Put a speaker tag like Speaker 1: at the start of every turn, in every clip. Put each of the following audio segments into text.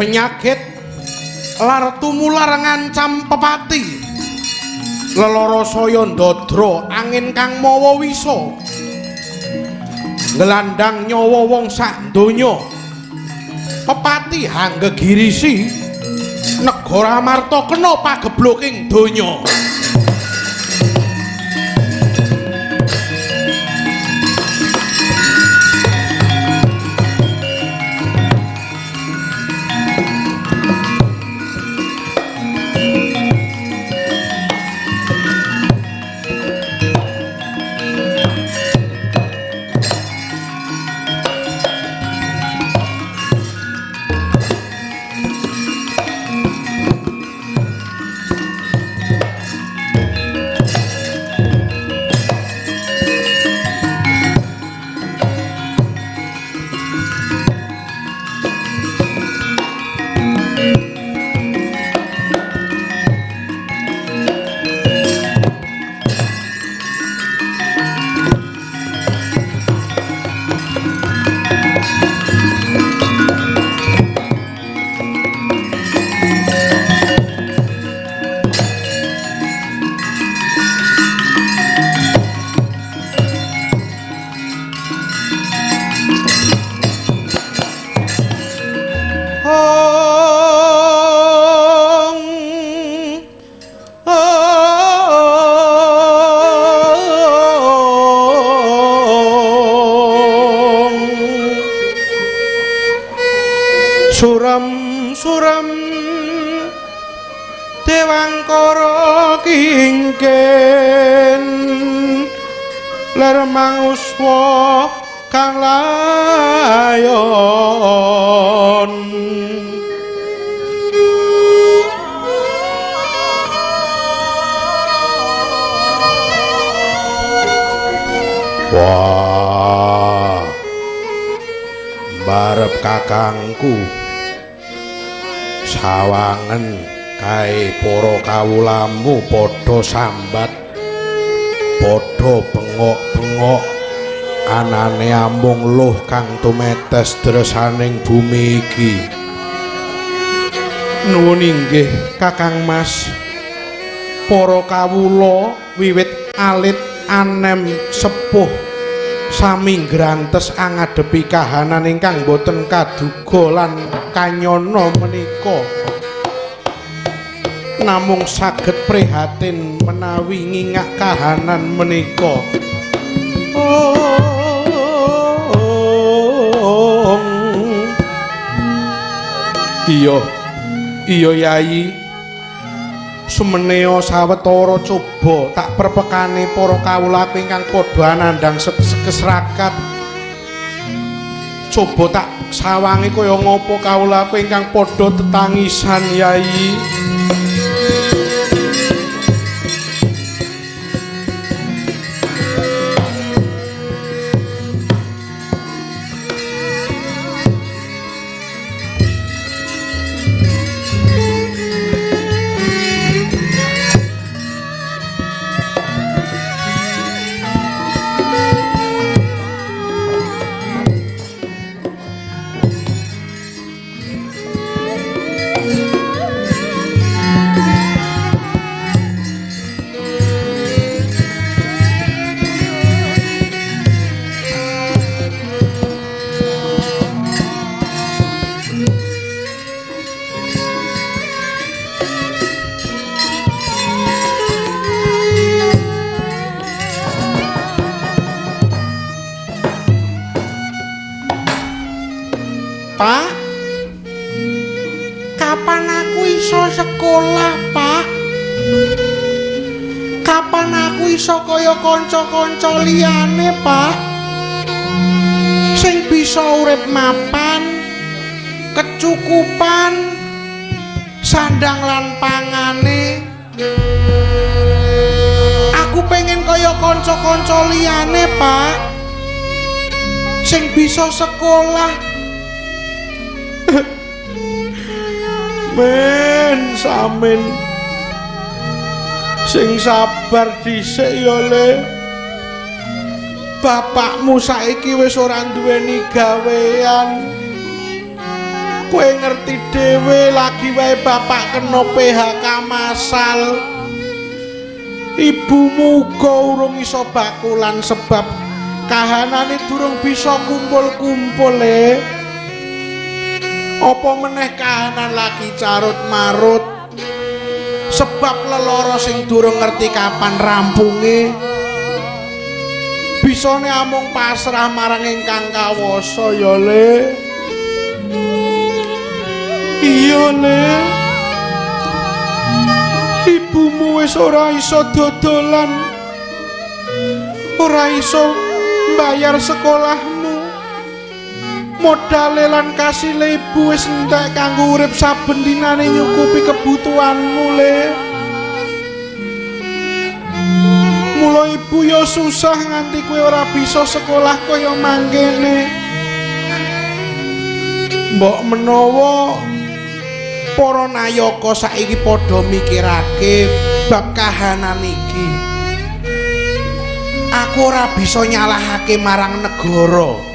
Speaker 1: penyakit lar tumular ngancam pepati lelara saya ndadra angin kang mawa wisa nglandang nyawa wong sak donya pepati hanggegirisi negara Amarta kena pagebloking donya. Suram Dewangkara kingken ler manguswa kang layon wah barep kakangku sawangen kae para kawulamu padha sambat padha bengok-bengok anane amung luh kang tumetes dresaning bumi iki. Nuwun inggih Kakang Mas, para kawula wiwit alit anem sepuh sami ngrantes angadepi kahanan ingkang boten kaduga lan kanyana menika namung saged prihatin menawi ngingak kahanan menika. Iya Yayi, sumeneo sawetara coba tak perpekane para kawulaku ingkang padha anandang keserakat. Coba tak sawangi kaya ngapa kawulaku ingkang padha tetangisan Yayi. Pak, kapan aku iso sekolah, Pak? Kapan aku iso kaya kanca-kanca liyane, Pak? Sing bisa urip mapan, kecukupan, sandang lan pangane. Aku pengen kaya kanca-kanca liyane, Pak. Sing bisa sekolah. Men samin sing sabar dhisik ya Le. Bapakmu saiki wis ora duweni gawean. Kowe ngerti dhewe lagi wae bapak kena PHK massal. Ibumu uga urung iso bakulan sebab kahanane durung bisa kumpul-kumpul Apa meneh kahanan lagi carut marut sebab leloro sing durung ngerti kapan rampunge. Bisane amung pasrah marang ingkang kawasa ya Le. Iya Le. Ibumu wis ora iso dodolan. Ora iso mbayar sekolahmu. Modale lan kasile ibu wis entek kanggo urip saben dinane nyukupi kebutuhanmu Le. Mula ibu ya susah nganti kowe ora bisa sekolah kaya mangkene. Mbok menawa para nayaka saiki padha mikirake bab kahanan iki. Aku ora bisa nyalahake marang negara.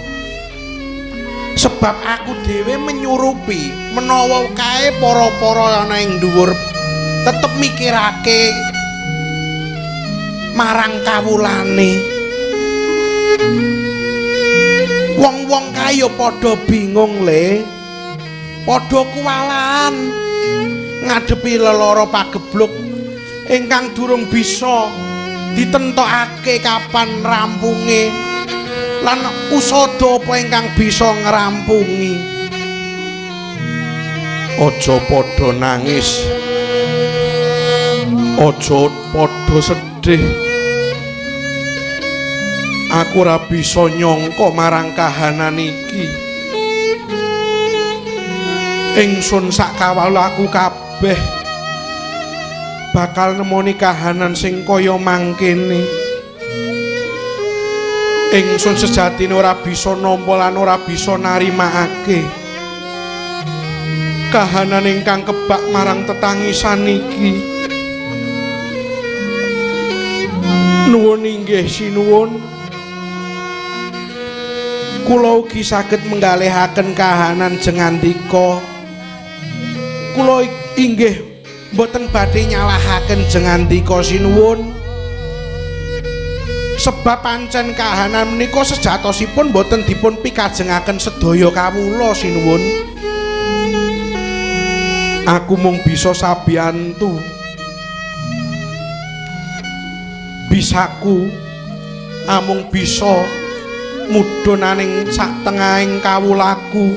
Speaker 1: Sebab aku dhewe menyurupi menawa kae para-para ana ing dhuwur tetep mikirake marang kawulane. Wong-wong kae ya padha bingung Le. Padha kuwalan ngadepi leloro pagebluk ingkang durung bisa ditentokake kapan rampunge lan usada apa ingkang bisa ngrampungi. Aja padha nangis, aja padha sedih. Aku ora bisa nyangka marang kahanan iki. Ingsun sak kawulaku kabeh bakal nemoni kahanan sing kaya mangkene. Ingsun sejatine ora bisa nampa lan ora bisa narimakake kahanan ingkang kebak marang tetangisan iki. Nuwun inggih sinuwun. Kula ugi saged menggalihaken kahanan jengandika. Kula inggih mboten badhe nyalahaken jengandika sinuwun. Sebab pancen kahanan menika sejatosipun mboten dipun pikajengaken sedaya kawula sinuwun. Aku mung bisa sabiyantu. Bisaku amung bisa mudhunaning sak tengahing kawulaku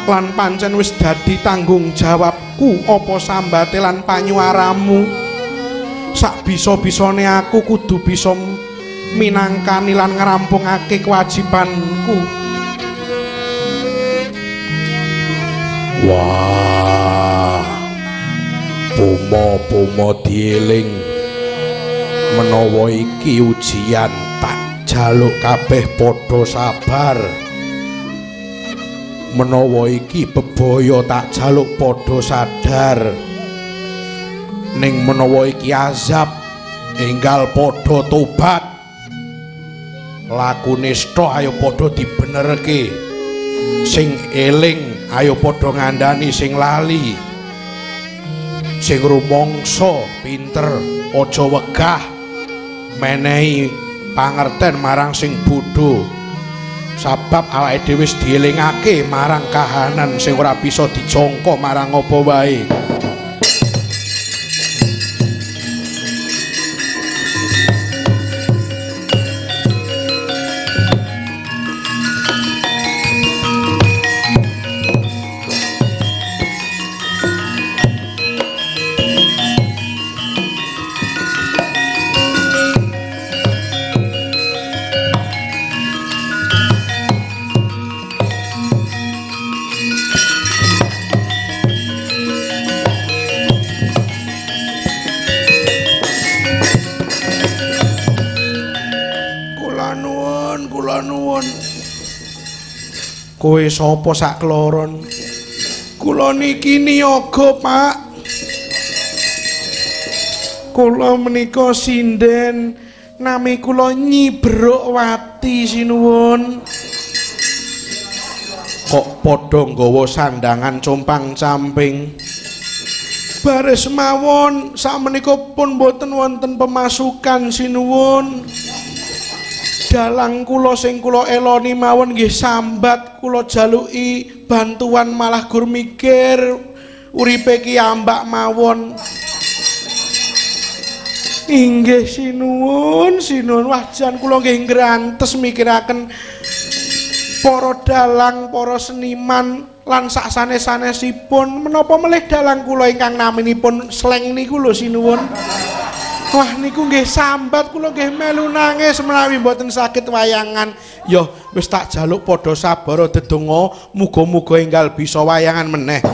Speaker 1: lan pancen wis dadi tanggung jawabku apa sambate lan panyuaramu. Sak bisa-bisane aku kudu bisa minangkani lan ngrampungake kewajibanku. Wah, pomo-pomo dieling menawa iki ujian tak jaluk kabeh padha sabar. Menawa iki bebaya tak jaluk padha sadar. Ning menawa iki azab enggal padha tobat. Lakune sthok ayo padha dibenerke. Sing eling ayo padha ngandani sing lali. Sing rumangsa pinter aja wegah menehi pangerten marang sing bodho. Sabab awake dhewe wis dielingake marang kahanan sing ora bisa dijangka marang apa wae. Kowe sapa sak kloron? Kula niki niyaga, Pak. Kula menika sinden, nami kula Nyi Browati sinuwun. kok padha nggawa sandangan compang-camping. Baris mawon sakmenika pun boten wonten pemasukan sinuwun. Dalang kula sing kula eloni mawon nggih sambat kula jaluki bantuan malah gur mikir uripe ki ambak mawon. Inggih sinuwun, wah jan kula nggih ngrantes mikiraken para dalang, para seniman lan sak sanes-sanesipun menapa melih dalang kula ingkang naminipun Sleng niku lho sinuwun. Wah niku nggih sambat kula nggih melu nangis menawi mboten saged wayangan. Ya wis tak jaluk padha sabar dedonga muga-muga enggal bisa wayangan meneh.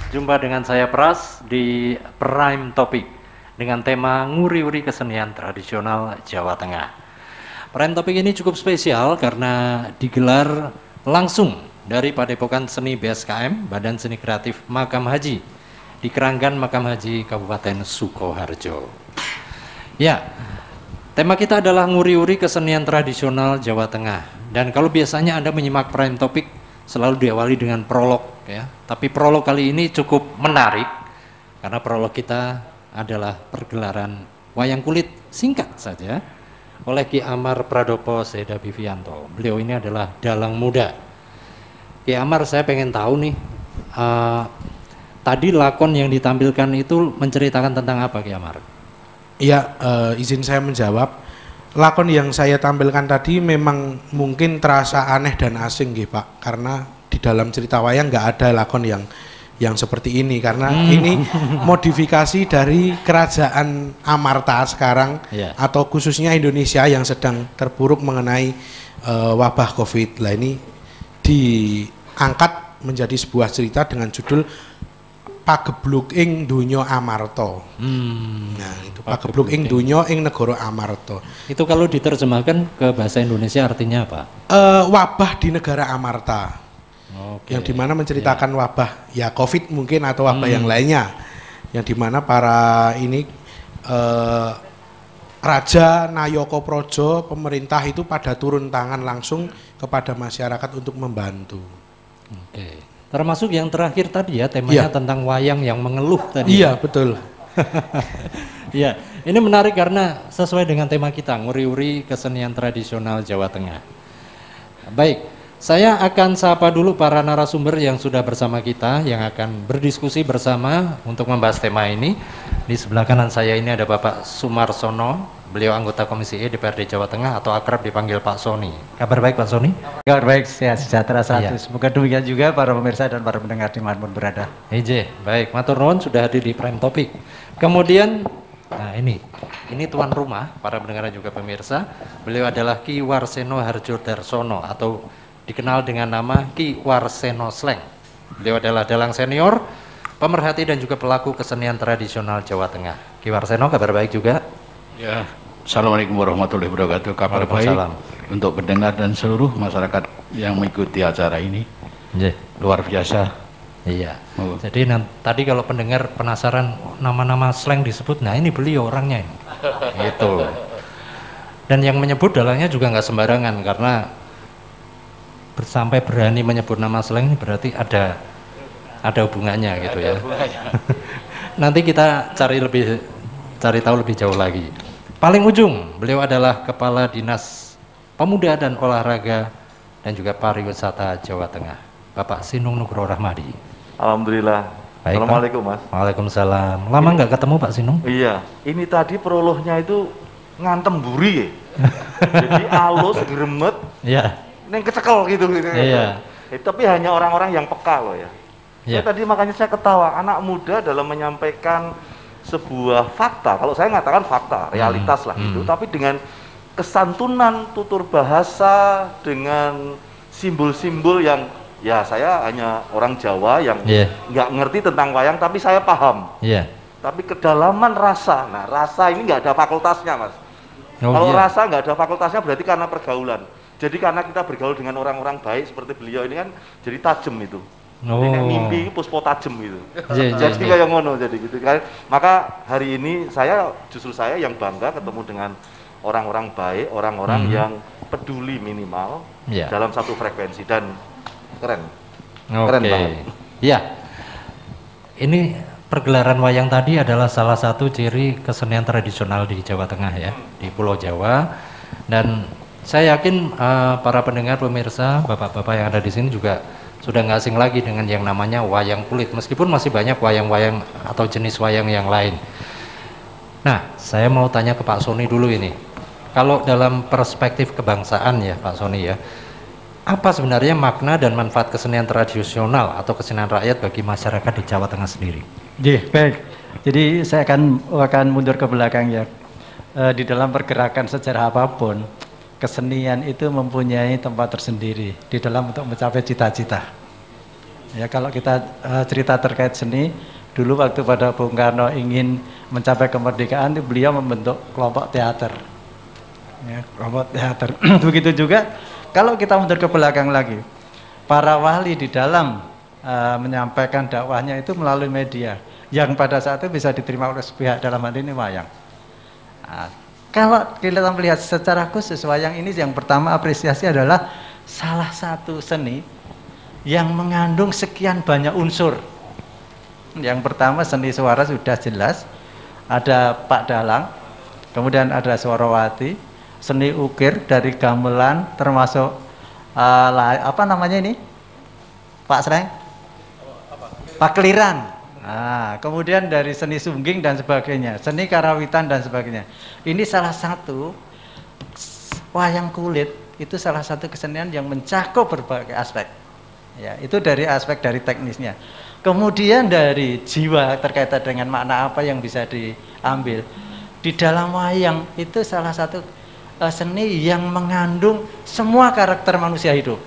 Speaker 2: Jumpa dengan saya Pras di Prime Topic dengan tema nguri-uri kesenian tradisional Jawa Tengah. Prime Topic ini cukup spesial karena digelar langsung dari Padepokan Seni BSKM Badan Seni Kreatif Makam Haji di Keranggan Makam Haji Kabupaten Sukoharjo. Ya, tema kita adalah nguri-uri kesenian tradisional Jawa Tengah. Dan kalau biasanya Anda menyimak Prime Topic selalu diawali dengan prolog ya. Tapi prolog kali ini cukup menarik karena prolog kita adalah pergelaran wayang kulit singkat saja oleh Ki Amar Pradopo Seda Bivianto. Beliau ini adalah dalang muda. Ki Amar, saya pengen tahu nih, tadi lakon yang ditampilkan itu menceritakan tentang apa, Ki Amar?
Speaker 1: Iya, izin saya menjawab. Lakon yang saya tampilkan tadi memang mungkin terasa aneh dan asing nggih Pak, karena di dalam cerita wayang nggak ada lakon yang seperti ini, karena ini modifikasi dari kerajaan Amarta sekarang atau khususnya Indonesia yang sedang terpuruk mengenai wabah Covid. Lah ini diangkat menjadi sebuah cerita dengan judul Pagebluk ing Donya Amarta. Nah, itu Pagebluk ing Donya ing Negara Amarta.
Speaker 2: Itu kalau diterjemahkan ke bahasa Indonesia artinya apa?
Speaker 1: Wabah di negara Amarta. Yang dimana menceritakan wabah ya Covid mungkin atau wabah yang lainnya. Yang dimana para ini Raja Nayaka Praja, pemerintah itu pada turun tangan langsung kepada masyarakat untuk membantu.
Speaker 2: Oke. Termasuk yang terakhir tadi ya, temanya tentang wayang yang mengeluh tadi.
Speaker 1: Iya, betul.
Speaker 2: Iya, ini menarik karena sesuai dengan tema kita, nguri-uri kesenian tradisional Jawa Tengah. Baik, saya akan sapa dulu para narasumber yang sudah bersama kita, yang akan berdiskusi bersama untuk membahas tema ini. Di sebelah kanan saya ini ada Bapak Sumarsono, beliau anggota Komisi E DPRD Jawa Tengah atau akrab dipanggil Pak Soni. Kabar baik Pak Soni?
Speaker 3: Kabar baik, sehat sejahtera selalu. Semoga demikian juga para pemirsa dan para pendengar dimanapun berada.
Speaker 2: Baik, matur nuwun sudah hadir di Prime Topic. Kemudian, nah ini tuan rumah, para pendengar dan juga pemirsa. Beliau adalah Ki Warseno Harjo Darsono atau dikenal dengan nama Ki Warseno Sleng. Beliau adalah dalang senior, pemerhati dan juga pelaku kesenian tradisional Jawa Tengah. Ki Warseno, kabar baik juga?
Speaker 4: Ya, Assalamualaikum warahmatullahi wabarakatuh. Kabar baik untuk pendengar dan seluruh masyarakat yang mengikuti acara ini. Luar biasa.
Speaker 2: Iya. Jadi tadi kalau pendengar penasaran nama-nama Sleng disebut, nah ini beliau orangnya ini. Gitu. Dan yang menyebut dalangnya juga nggak sembarangan karena sampai berani menyebut nama Sleng ini berarti ada hubungannya gitu ya. Nanti kita cari tahu lebih jauh lagi. Paling ujung, beliau adalah Kepala Dinas Pemuda dan Olahraga dan juga Pariwisata Jawa Tengah, Bapak Sinung Nugroho Rahmadi.
Speaker 5: Alhamdulillah.
Speaker 2: Baik,
Speaker 5: Assalamualaikum Mas.
Speaker 2: Waalaikumsalam. Lama nggak ketemu Pak Sinung?
Speaker 5: Iya, ini tadi prolognya itu ngantem buri ya. Jadi halus, gremet, neng kecekel gitu.
Speaker 2: Iya.
Speaker 5: Tapi hanya orang-orang yang peka loh ya. Tadi makanya saya ketawa, anak muda dalam menyampaikan sebuah fakta, kalau saya mengatakan fakta, realitas lah gitu, tapi dengan kesantunan tutur bahasa, dengan simbol-simbol yang ya saya hanya orang Jawa yang nggak ngerti tentang wayang tapi saya paham. Tapi kedalaman rasa, nah rasa ini nggak ada fakultasnya mas. Kalau rasa nggak ada fakultasnya berarti karena pergaulan. Jadi karena kita bergaul dengan orang-orang baik seperti beliau ini kan jadi tajam itu. Ini mimpi puspo tajam gitu. Jadi kayak ngono jadi gitu kan. Maka hari ini justru saya yang bangga ketemu dengan orang-orang baik, orang-orang yang peduli minimal dalam satu frekuensi dan keren. Keren banget. Iya.
Speaker 2: Ini pergelaran wayang tadi adalah salah satu ciri kesenian tradisional di Jawa Tengah ya, di Pulau Jawa. Dan saya yakin para pendengar, pemirsa, bapak-bapak yang ada di sini juga sudah nggak asing lagi dengan yang namanya wayang kulit, meskipun masih banyak wayang-wayang atau jenis wayang yang lain. Nah, saya mau tanya ke Pak Sony dulu ini. Kalau dalam perspektif kebangsaan ya Pak Sony ya, apa sebenarnya makna dan manfaat kesenian tradisional atau kesenian rakyat bagi masyarakat di Jawa Tengah sendiri?
Speaker 3: Baik. Jadi saya akan mundur ke belakang ya. Di dalam pergerakan sejarah apapun, kesenian itu mempunyai tempat tersendiri di dalam untuk mencapai cita-cita. Ya, kalau kita cerita terkait seni, dulu waktu pada Bung Karno ingin mencapai kemerdekaan, beliau membentuk kelompok teater. Ya, kelompok teater. Begitu juga kalau kita mundur ke belakang lagi, para wali di dalam menyampaikan dakwahnya itu melalui media yang pada saat itu bisa diterima oleh sepihak, dalam hal ini wayang. Nah, kalau kita melihat secara khusus wayang ini, yang pertama apresiasi adalah salah satu seni yang mengandung sekian banyak unsur. Yang pertama seni suara sudah jelas, ada Pak Dalang, kemudian ada Swarawati, seni ukir dari gamelan termasuk apa namanya ini Pak Sreng? Pakliran. Nah, kemudian dari seni sungging dan sebagainya, seni karawitan dan sebagainya. Ini salah satu wayang kulit, itu salah satu kesenian yang mencakup berbagai aspek. Ya, itu dari aspek dari teknisnya. Kemudian dari jiwa terkait dengan makna apa yang bisa diambil. Di dalam wayang itu salah satu seni yang mengandung semua karakter manusia hidup.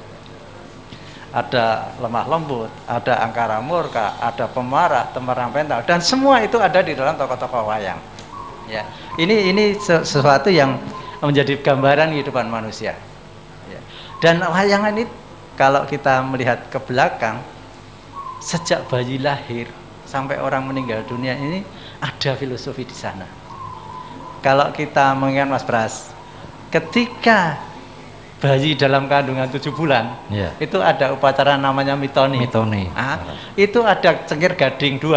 Speaker 3: Ada lemah lembut, ada angkara murka, ada pemarah, temerang pental, dan semua itu ada di dalam tokoh-tokoh wayang. Ya, ini sesuatu yang menjadi gambaran kehidupan manusia. Ya. Dan wayangan ini kalau kita melihat ke belakang, sejak bayi lahir sampai orang meninggal dunia ini ada filosofi di sana. Kalau kita mengingat Mas Pras, ketika bayi dalam kandungan 7 bulan, itu ada upacara namanya mitoni. Itu ada cengkir gading 2.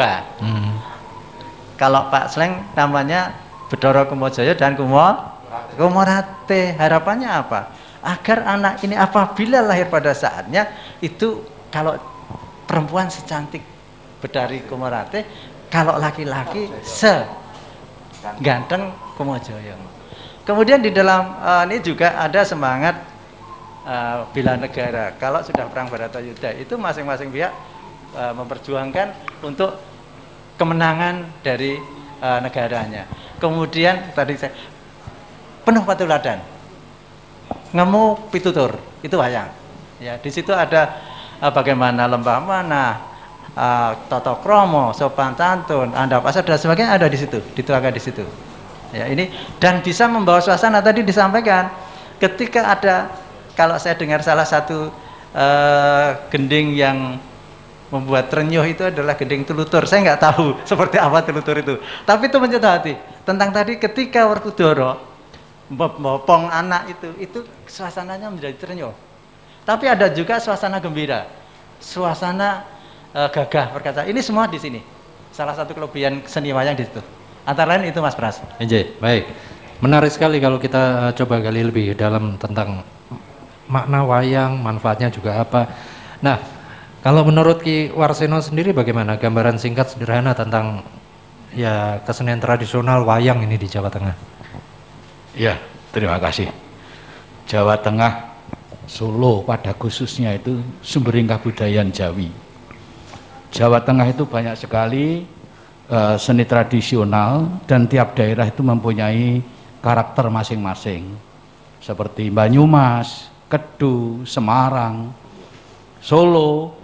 Speaker 3: Kalau Pak Sleng namanya Bedoro Kumojaya dan Kumorate. Harapannya apa? Agar anak ini apabila lahir pada saatnya, itu kalau perempuan secantik Bedari Kumorate, kalau laki-laki seganteng Kumojaya. Kemudian di dalam ini juga ada semangat bela negara. Kalau sudah perang Baratayuda itu masing-masing pihak memperjuangkan untuk kemenangan dari negaranya. Kemudian tadi saya penuh patuladan, ngemu pitutur, itu wayang. Ya, di situ ada bagaimana lembah mana, tata krama, sopan santun, andap asar dan sebagainya ada di situ, dituangkan di situ. Ya, ini dan bisa membawa suasana tadi disampaikan ketika ada. Kalau saya dengar salah satu gending yang membuat terenyuh itu adalah gending telutur. Saya nggak tahu seperti apa telutur itu. Tapi itu menyentuh hati. Tentang tadi ketika Werkudara membopong anak itu suasananya menjadi terenyuh. Tapi ada juga suasana gembira, suasana gagah berkata. Ini semua di sini. Salah satu kelebihan seni wayang di situ. Antara lain itu Mas Pras.
Speaker 2: Baik. Menarik sekali kalau kita coba gali lebih dalam tentang makna wayang, manfaatnya juga apa. Nah, kalau menurut Ki Warseno sendiri bagaimana gambaran singkat sederhana tentang ya kesenian tradisional wayang ini di Jawa Tengah?
Speaker 4: Ya, terima kasih. Jawa Tengah, Solo pada khususnya itu sumber kebudayaan Jawi. Jawa Tengah itu banyak sekali seni tradisional dan tiap daerah itu mempunyai karakter masing-masing. Seperti Banyumas, Kedu, Semarang, Solo,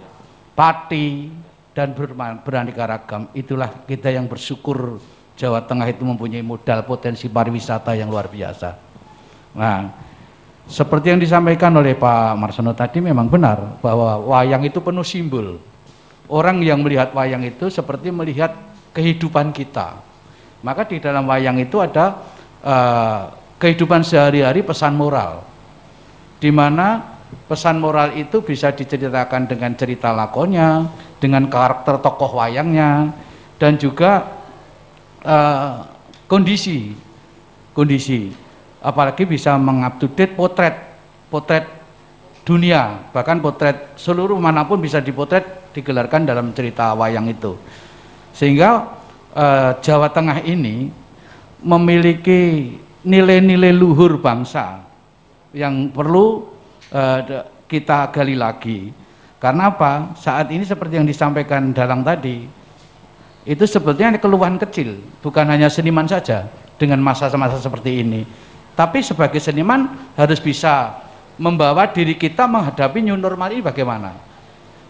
Speaker 4: Pati, dan beraneka ragam. Itulah kita yang bersyukur Jawa Tengah itu mempunyai modal potensi pariwisata yang luar biasa. Nah, seperti yang disampaikan oleh Pak Marsono tadi memang benar bahwa wayang itu penuh simbol. Orang yang melihat wayang itu seperti melihat kehidupan kita. Maka di dalam wayang itu ada kehidupan sehari-hari, pesan moral, di mana pesan moral itu bisa diceritakan dengan cerita lakonnya, dengan karakter tokoh wayangnya, dan juga kondisi, apalagi bisa mengupdate potret dunia, bahkan potret seluruh manapun bisa dipotret, digelarkan dalam cerita wayang itu. Sehingga Jawa Tengah ini memiliki nilai-nilai luhur bangsa yang perlu kita gali lagi. Karena apa? Saat ini seperti yang disampaikan Dalang tadi, itu sebetulnya keluhan kecil, bukan hanya seniman saja dengan masa-masa seperti ini, tapi sebagai seniman harus bisa membawa diri kita menghadapi new normal ini bagaimana.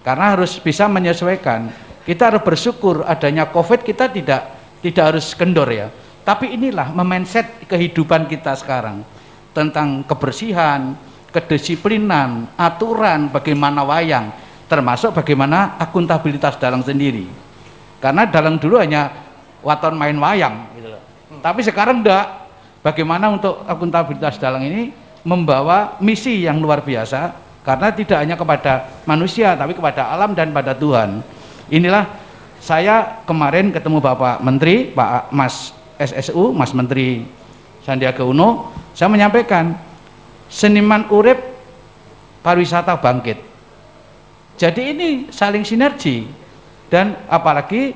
Speaker 4: Karena harus bisa menyesuaikan. Kita harus bersyukur adanya COVID, kita tidak harus kendor ya. Tapi inilah mindset kehidupan kita sekarang tentang kebersihan, kedisiplinan, aturan, bagaimana wayang, termasuk bagaimana akuntabilitas dalang sendiri. Karena dalang dulu hanya waton main wayang gitu loh. Tapi sekarang enggak. Bagaimana untuk akuntabilitas dalang ini membawa misi yang luar biasa, karena tidak hanya kepada manusia tapi kepada alam dan pada Tuhan. Inilah saya kemarin ketemu Bapak Menteri, Pak Mas SSU, Mas Menteri Sandiaga Uno, saya menyampaikan seniman urip, pariwisata bangkit. Jadi ini saling sinergi, dan apalagi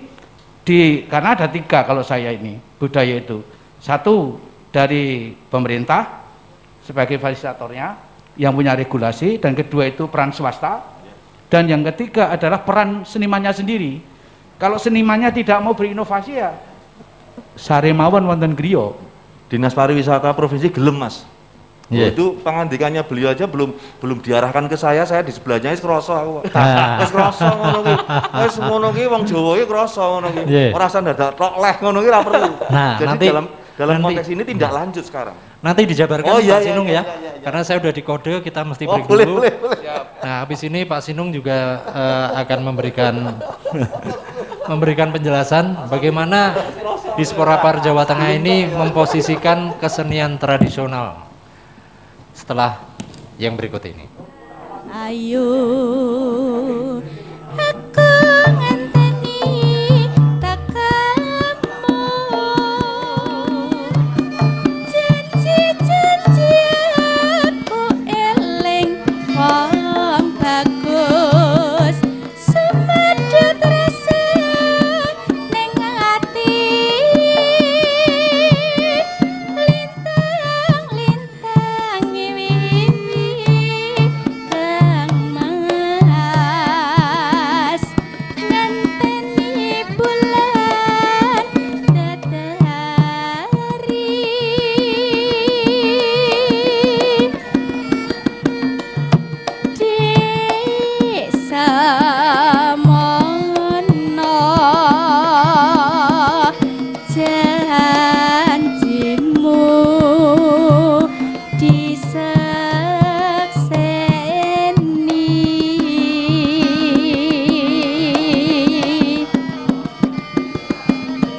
Speaker 4: karena ada 3 kalau saya ini budaya itu. 1 dari pemerintah sebagai fasilitatornya yang punya regulasi, dan kedua itu peran swasta, dan yang ketiga adalah peran senimannya sendiri. Kalau senimannya tidak mau berinovasi ya sare mawon wonten griya.
Speaker 5: Dinas Pariwisata Provinsi gelem, Mas. Yeah. Itu pengandikannya beliau aja belum diarahkan ke saya di sebelahnya wis krasa aku. Wis krasa ngono ki. Wis ngono ki wong Jawa ki krasa ngono ki. Ora usah dadak tok leh ngono ki ora perlu. Nah, jadi nanti, dalam konteks ini tindak lanjut sekarang.
Speaker 2: Nanti dijabarkan Pak Sinung ya. Karena saya udah di kode, kita mesti break dulu. Boleh. Nah, habis ini Pak Sinung juga akan memberikan penjelasan bagaimana Dispora Par Jawa Tengah ini memposisikan kesenian tradisional setelah yang berikut ini.
Speaker 6: Ayo aku ngenteni tekamu, janji-janji aku eling wong bagus, semedut rasa ning ati, lintang-lintang ngiwi-ngiwi kang mas, ngenteni bulan dadari. Desa mono janjimu disekseni,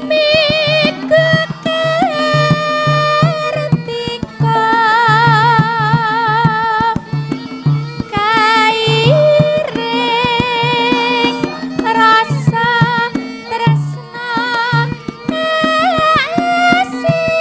Speaker 6: miku kartika kairing rasa tresna asih.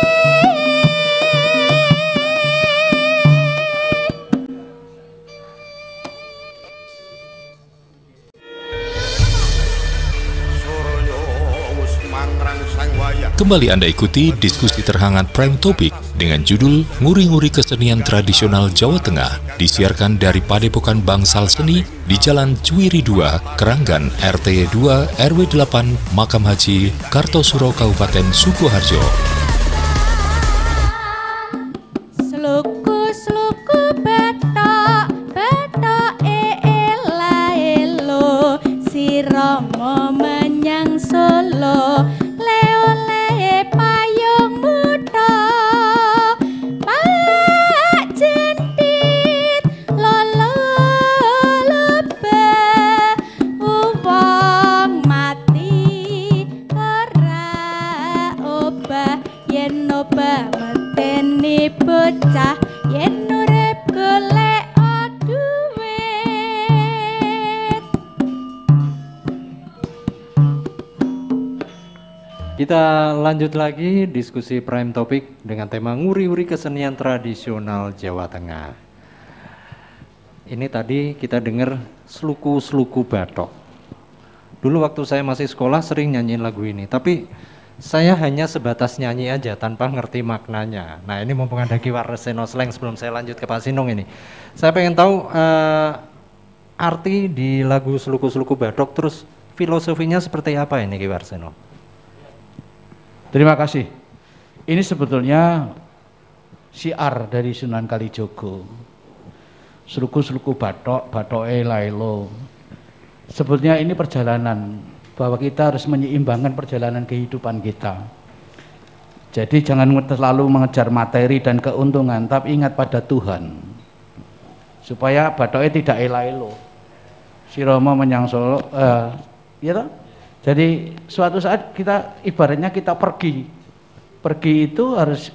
Speaker 7: Kembali Anda ikuti diskusi terhangat Prime Topic dengan judul Nguri-nguri Kesenian Tradisional Jawa Tengah, disiarkan dari Padepokan Bangsal Seni di Jalan Cuwiri 2, Keranggan, RT 2 RW 8, Makam Haji Kartosuro, Kabupaten Sukoharjo.
Speaker 6: Sluku-sluku batok Rama menyang Solo le-ole payung muda Pak jentit lolo lebah wong mati ora obah yen obah meteni bocah yen urip golek duit.
Speaker 2: Kita lanjut lagi diskusi prime topik dengan tema nguri-nguri kesenian tradisional Jawa Tengah. Ini tadi kita dengar sluku-sluku batok. Dulu waktu saya masih sekolah sering nyanyiin lagu ini, tapi saya hanya sebatas nyanyi aja tanpa ngerti maknanya. Nah ini mumpung ada Ki Warseno Sleng sebelum saya lanjut ke Pak Sinung ini. Saya pengen tahu arti di lagu sluku-sluku batok, terus filosofinya seperti apa ini Ki Warseno?
Speaker 4: Terima kasih. Ini sebetulnya syiar dari Sunan Kalijogo. Sluku-sluku batok, batoke lailo. Sebetulnya ini perjalanan, bahwa kita harus menyeimbangkan perjalanan kehidupan kita. Jadi jangan terlalu mengejar materi dan keuntungan, tapi ingat pada Tuhan. Supaya batoke tidak elo-elo. Si Rama menyang Solo, ya toh? Jadi suatu saat kita ibaratnya kita pergi itu harus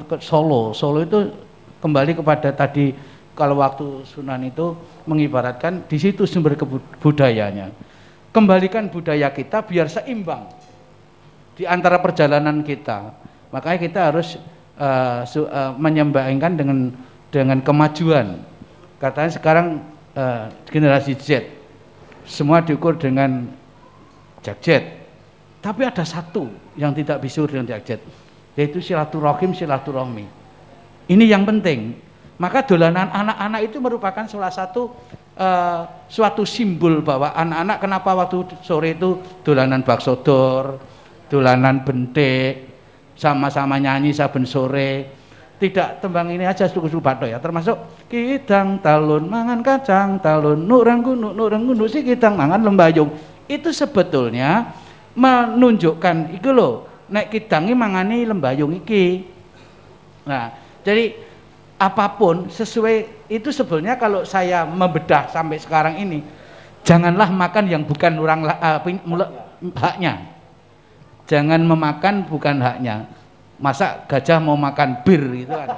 Speaker 4: ke Solo. Solo itu kembali kepada tadi kalau waktu Sunan itu mengibaratkan di situ sumber budayanya. Kembalikan budaya kita biar seimbang di antara perjalanan kita. Makanya kita harus menyeimbangkan dengan kemajuan. Katanya sekarang generasi Z semua diukur dengan jakjet, tapi ada satu yang tidak bisa dengan jakjet, yaitu silaturahim, silaturahmi. Ini yang penting. Maka dolanan anak-anak itu merupakan salah satu suatu simbol bahwa anak-anak kenapa waktu sore itu dolanan bakso dor, dolanan bentik, sama-sama nyanyi saben sore. Tidak tembang ini aja suku-suku batok ya, termasuk kidang talun mangan kacang talun nurang gunu si kidang mangan lembayung. Itu sebetulnya menunjukkan iki lho, nek kidangi mangani lembayung iki. Nah, jadi apapun sesuai itu sebetulnya kalau saya membedah sampai sekarang ini, janganlah makan yang bukan haknya. Jangan memakan bukan haknya. Masa gajah mau makan bir gitu kan.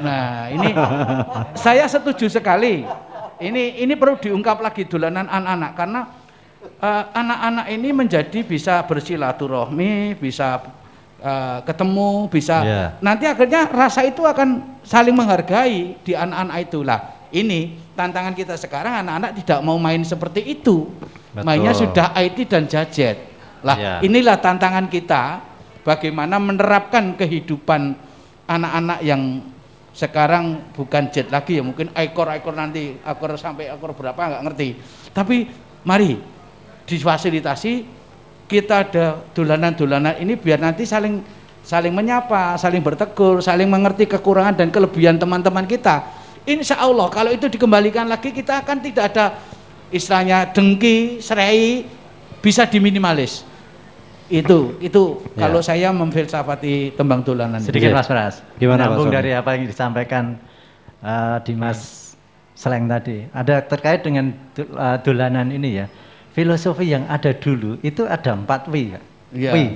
Speaker 4: Nah, ini saya setuju sekali. Ini perlu diungkap lagi dolanan anak-anak karena anak-anak ini menjadi bisa bersilaturahmi, bisa ketemu, bisa nanti akhirnya rasa itu akan saling menghargai di anak-anak itulah. Ini tantangan kita sekarang, anak-anak tidak mau main seperti itu. Betul. Mainnya sudah IT dan gadget. Lah, inilah tantangan kita bagaimana menerapkan kehidupan anak-anak yang sekarang bukan jet lagi ya, mungkin ekor-ekor nanti, ekor sampai ekor berapa nggak ngerti. Tapi mari difasilitasi, kita ada dolanan-dolanan ini biar nanti saling menyapa, saling bertegur, saling mengerti kekurangan dan kelebihan teman-teman kita. Insya Allah kalau itu dikembalikan lagi, kita akan tidak ada istilahnya dengki, serai, bisa diminimalis. Itu kalau saya memfilsafati tembang dolanan.
Speaker 3: Sedikit Mas Pras,
Speaker 2: gimana
Speaker 3: Mas? Dari apa yang disampaikan Dimas Sleng tadi, ada terkait dengan dolanan ini ya. Filosofi yang ada dulu itu ada 4 wi. Wi.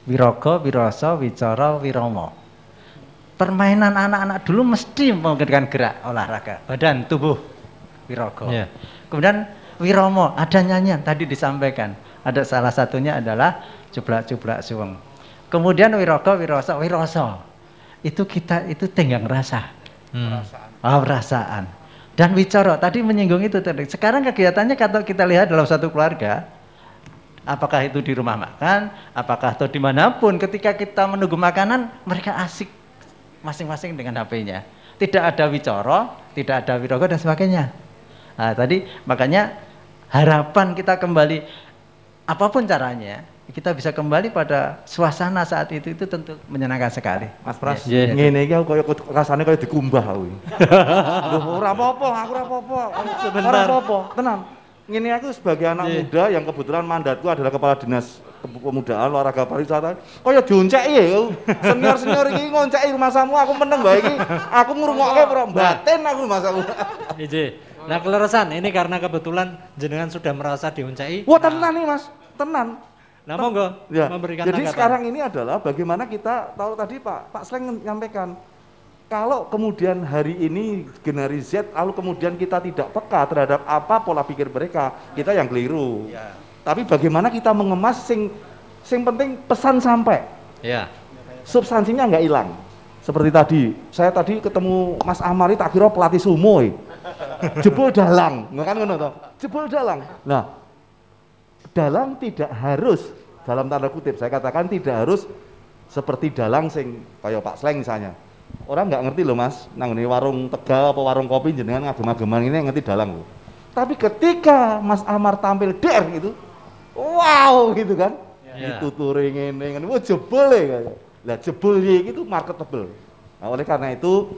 Speaker 3: Wirogo, Wiroso, Wicara, Wiromo. Permainan anak-anak dulu mesti menggunakan gerak olahraga, badan, tubuh. Wirogo. Kemudian Wiromo, ada nyanyian tadi disampaikan. Ada salah satunya adalah cublak-cublak suweng. Kemudian Wirogo, Wiroso, Wiroso. Itu kita itu tenggang rasa. Perasaan. Dan Wicoro tadi menyinggung itu tadi. Sekarang kegiatannya kalau kita lihat dalam satu keluarga, apakah itu di rumah makan, apakah atau dimanapun, ketika kita menunggu makanan, mereka asik masing-masing dengan HP-nya. Tidak ada Wicoro, tidak ada Wirogo dan sebagainya. Nah, tadi makanya harapan kita kembali, apapun caranya, kita bisa kembali pada suasana saat itu tentu menyenangkan sekali.
Speaker 5: Mas Pras, ngene iki aku rasane kaya dikumbah aku. Lho ora apa-apa, aku ora apa-apa. Sebentar. Ora apa-apa, tenang. Ngene aku sebagai anak muda yang kebetulan mandatku adalah kepala dinas kepemudaan olahraga pariwisata. Kaya dionceki ya. Senior-senior iki ngonceki masamu aku meneng bae iki. Aku ngrungokke ora batin aku masamu.
Speaker 2: Ije. Nah, keleresan ini karena kebetulan jenengan sudah merasa dionceki.
Speaker 5: Wah, tenan nih Mas, tenan.
Speaker 2: Nah, monggo
Speaker 5: ya.
Speaker 2: memberikan
Speaker 5: Jadi
Speaker 2: tanggapan.
Speaker 5: sekarang ini adalah bagaimana kita tahu tadi Pak Sleng menyampaikan. Kalau kemudian hari ini generasi Z, lalu kemudian kita tidak peka terhadap apa pola pikir mereka, kita yang keliru. Ya. Tapi bagaimana kita mengemas sing penting pesan sampai.
Speaker 2: Ya.
Speaker 5: Substansinya nggak hilang. Seperti tadi, saya tadi ketemu Mas Amari tak kira pelatih sumo. Jebol dalang, kan ngono toh? Jebol dalang. Nah, dalang tidak harus dalam tanda kutip saya katakan tidak harus seperti dalang sing kayak Pak Sleng misalnya. Orang nggak ngerti loh Mas, nang ini warung Tegal apa warung kopi jenengan ngagem-ageman ini ngerti dalang loh. Tapi ketika Mas Amar tampil gitu, wow gitu kan, itu touring ini, wah jebol ya, lah jebol itu marketable. Nah, oleh karena itu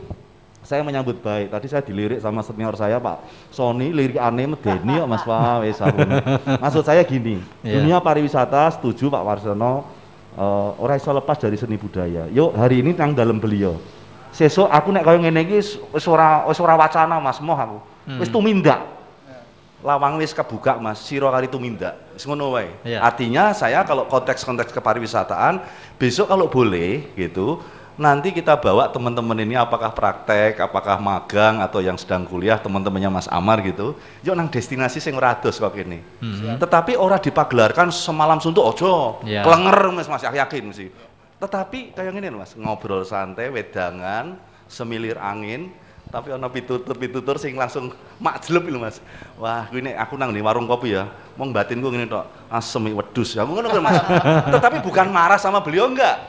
Speaker 5: saya menyambut baik. Tadi saya dilirik sama senior saya Pak Sony, lirik aneh medeni kok Mas Pak wis maksud saya gini, dunia pariwisata setuju Pak Warsono, ora iso lepas dari seni budaya. Yuk hari ini nang dalam beliau. Sesuk aku nek kaya ngene iki wis ora wacana Mas, moh aku. Wis tumindak. Lawang wis kebuka Mas, sira kari tumindak. Wis ngono wae. Artinya saya kalau konteks kepariwisataan besok kalau boleh gitu, nanti kita bawa teman-teman ini apakah praktek, apakah magang atau yang sedang kuliah, teman-temannya Mas Amar gitu. Yuk nang destinasi sing ora ados kok kene. Tetapi ora dipagelarkan semalam suntuk ojo. Klenger Mas yakin mesti. Tetapi kayak gini Mas, ngobrol santai, wedangan, semilir angin, tapi ono pitutur sing langsung makjleb lho Mas. Wah, ini aku nang di warung kopi ya, mau batinku gini tok, asem wedus. Aku ngono Mas. Tetapi bukan marah sama beliau enggak.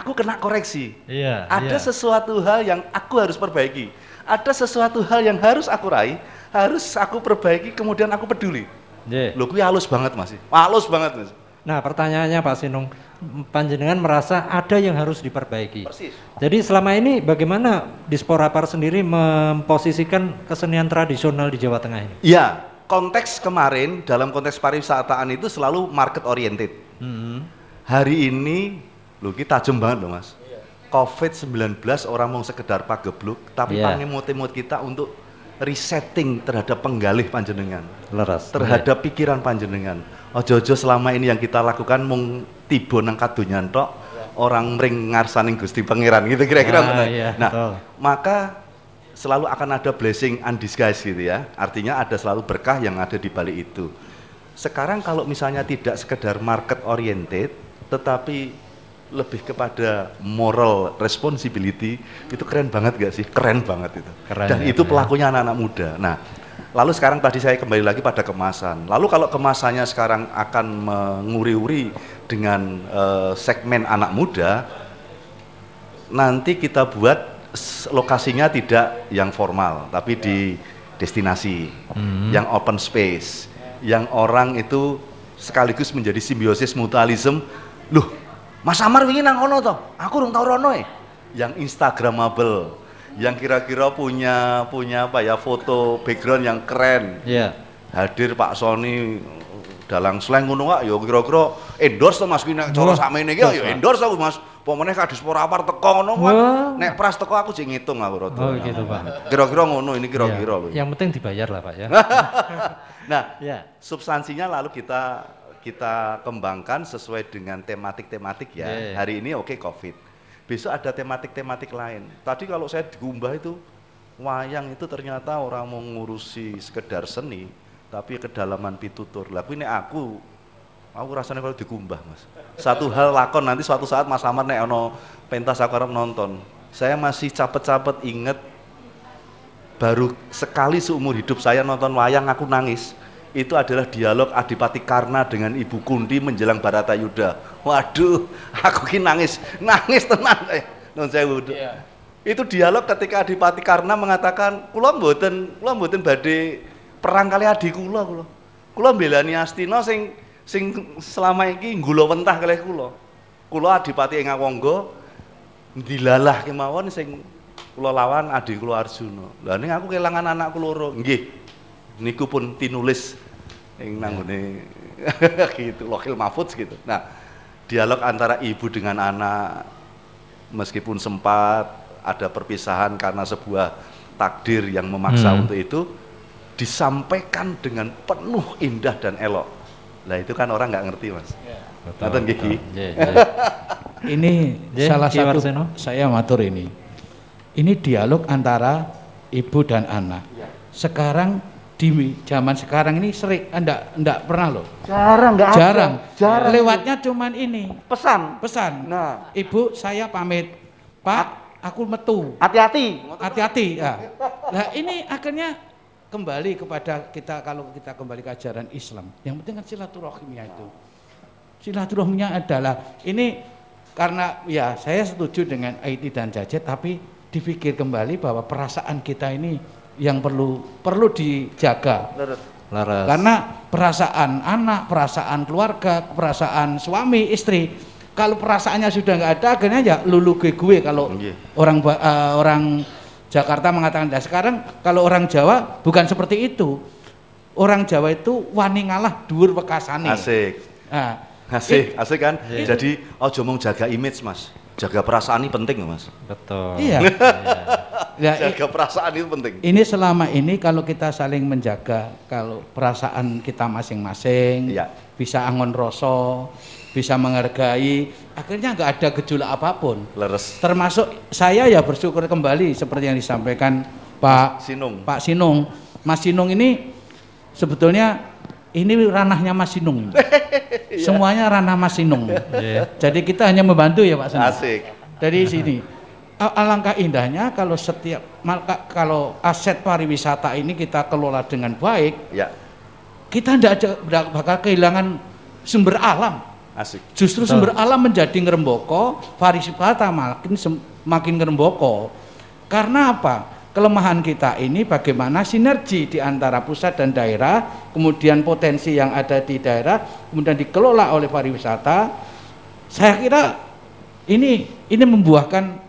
Speaker 5: Aku kena koreksi. Ada sesuatu hal yang aku harus perbaiki. Ada sesuatu hal yang harus aku raih, harus aku perbaiki, kemudian aku peduli. Lho kuwi halus banget Mas. Halus banget Mas.
Speaker 2: Nah, pertanyaannya Pak Sinung, panjenengan merasa ada yang harus diperbaiki.
Speaker 5: Persis.
Speaker 2: Jadi selama ini bagaimana Disporapar sendiri memposisikan kesenian tradisional di Jawa Tengah ini?
Speaker 5: Iya, konteks kemarin dalam konteks pariwisataan itu selalu market oriented. Hari ini, loh kita tajam banget loh Mas. COVID-19 orang mau sekedar pagebluk, tapi pangemot-emot kita untuk resetting terhadap penggalih panjenengan.
Speaker 2: Leres.
Speaker 5: Terhadap pikiran panjenengan. Ojo-ojo selama ini yang kita lakukan mung tiba nang kadonyan tok, orang mring ngarsaning Gusti Pangeran gitu kira-kira. Nah, maka selalu akan ada blessing undisguised gitu ya. Artinya ada selalu berkah yang ada di balik itu. Sekarang kalau misalnya tidak sekedar market oriented, tetapi lebih kepada moral responsibility, itu keren banget gak sih? Keren banget itu. Keren, dan itu pelakunya anak-anak muda. Nah, lalu sekarang tadi saya kembali lagi pada kemasan. Lalu kalau kemasannya sekarang akan menguri-uri dengan segmen anak muda, nanti kita buat lokasinya tidak yang formal, tapi di destinasi, yang open space, yang orang itu sekaligus menjadi simbiosis mutualism. Loh, Mas Amar wingi nang ono toh? Aku urung tau rono yang instagramable, yang kira-kira punya apa ya, foto background yang keren. Hadir Pak Sony dalang slang ngono kok ya kira-kira endorse to Mas ki nek cara sakmene iki ya endorse aku Mas. Pomene ka Disporapar teko ngono kan. Nek pras teko aku sing ngitung aku rada.
Speaker 2: Oh gitu Pak.
Speaker 5: Kira-kira ngono ini kira-kira lho.
Speaker 2: Yang penting dibayar lah Pak ya.
Speaker 5: Nah, substansinya lalu kita kembangkan sesuai dengan tematik-tematik ya. Hari ini oke COVID. Besok ada tematik-tematik lain. Tadi kalau saya diumbah itu, wayang itu ternyata orang mau ngurusi sekedar seni, tapi kedalaman pitutur. Lah ini aku rasanya kalau digumbah Mas. Satu hal lakon nanti suatu saat Mas Amar nek ono pentas aku arep nonton. Saya masih capet-capet inget baru sekali seumur hidup saya nonton wayang aku nangis. Itu adalah dialog Adipati Karna dengan Ibu Kunti menjelang Baratayuda. Waduh, aku ki nangis tenan non sewu. Itu dialog ketika Adipati Karna mengatakan, kula mboten badhe perang kali adik kula. Kula mbelani Astina sing selama iki nggula wentah kalih kula. Kula Adipati Engawangga dilalah kemawon sing kula lawan adik kula Arjuna. Lah ning aku kelangan anakku loro. Nggih. Niku pun tinulis Ing nanggone gitu, Lokil Mahfudz gitu. Nah, dialog antara ibu dengan anak meskipun sempat ada perpisahan karena sebuah takdir yang memaksa untuk itu disampaikan dengan penuh indah dan elok. Lah itu kan orang nggak ngerti, Mas. Betul. Gigi.
Speaker 4: Ini salah satu saya matur ini. Ini dialog antara ibu dan anak. Sekarang di zaman sekarang ini sering enggak pernah loh. Jarang. Lewatnya cuman ini. Pesan. Nah, ibu saya pamit. Pak, aku metu. Hati-hati. Ya. Nah, ini akhirnya kembali kepada kita, kalau kita kembali ke ajaran Islam. Yang penting kan silaturahimnya itu. Silaturahimnya adalah ini, karena ya saya setuju dengan IT dan Jajet, tapi dipikir kembali bahwa perasaan kita ini yang perlu dijaga. Laras. Karena perasaan anak, perasaan keluarga, perasaan suami, istri, kalau perasaannya sudah nggak ada, akhirnya ya lulu gue kalau orang Jakarta mengatakan. Nah, sekarang kalau orang Jawa bukan seperti itu. Orang Jawa itu wani ngalah dhuwur wekasane.
Speaker 5: Asik.
Speaker 4: Nah,
Speaker 5: asik kan? Jadi ojo mong jaga image, Mas. Jaga perasaan ini penting, Mas.
Speaker 2: Betul.
Speaker 4: Iya.
Speaker 5: Jaga perasaan itu penting.
Speaker 4: Ini selama ini kalau kita saling menjaga, kalau perasaan kita masing-masing, bisa angon rasa, bisa menghargai, akhirnya nggak ada gejolak apapun.
Speaker 5: Leres.
Speaker 4: Termasuk saya ya bersyukur kembali seperti yang disampaikan Pak Sinung. Mas Sinung ini sebetulnya ini ranahnya Mas Sinung. Semuanya ranah Mas Sinung. Jadi kita hanya membantu ya Pak Sinung.
Speaker 5: Asik.
Speaker 4: Dari sini. Alangkah indahnya kalau kalau aset pariwisata ini kita kelola dengan baik.
Speaker 5: Ya.
Speaker 4: Kita tidak bakal kehilangan sumber alam.
Speaker 5: Asik.
Speaker 4: Justru sumber alam menjadi ngeremboko, pariwisata makin ngeremboko. Karena apa? Kelemahan kita ini bagaimana sinergi di antara pusat dan daerah, kemudian potensi yang ada di daerah, kemudian dikelola oleh pariwisata. Saya kira ini membuahkan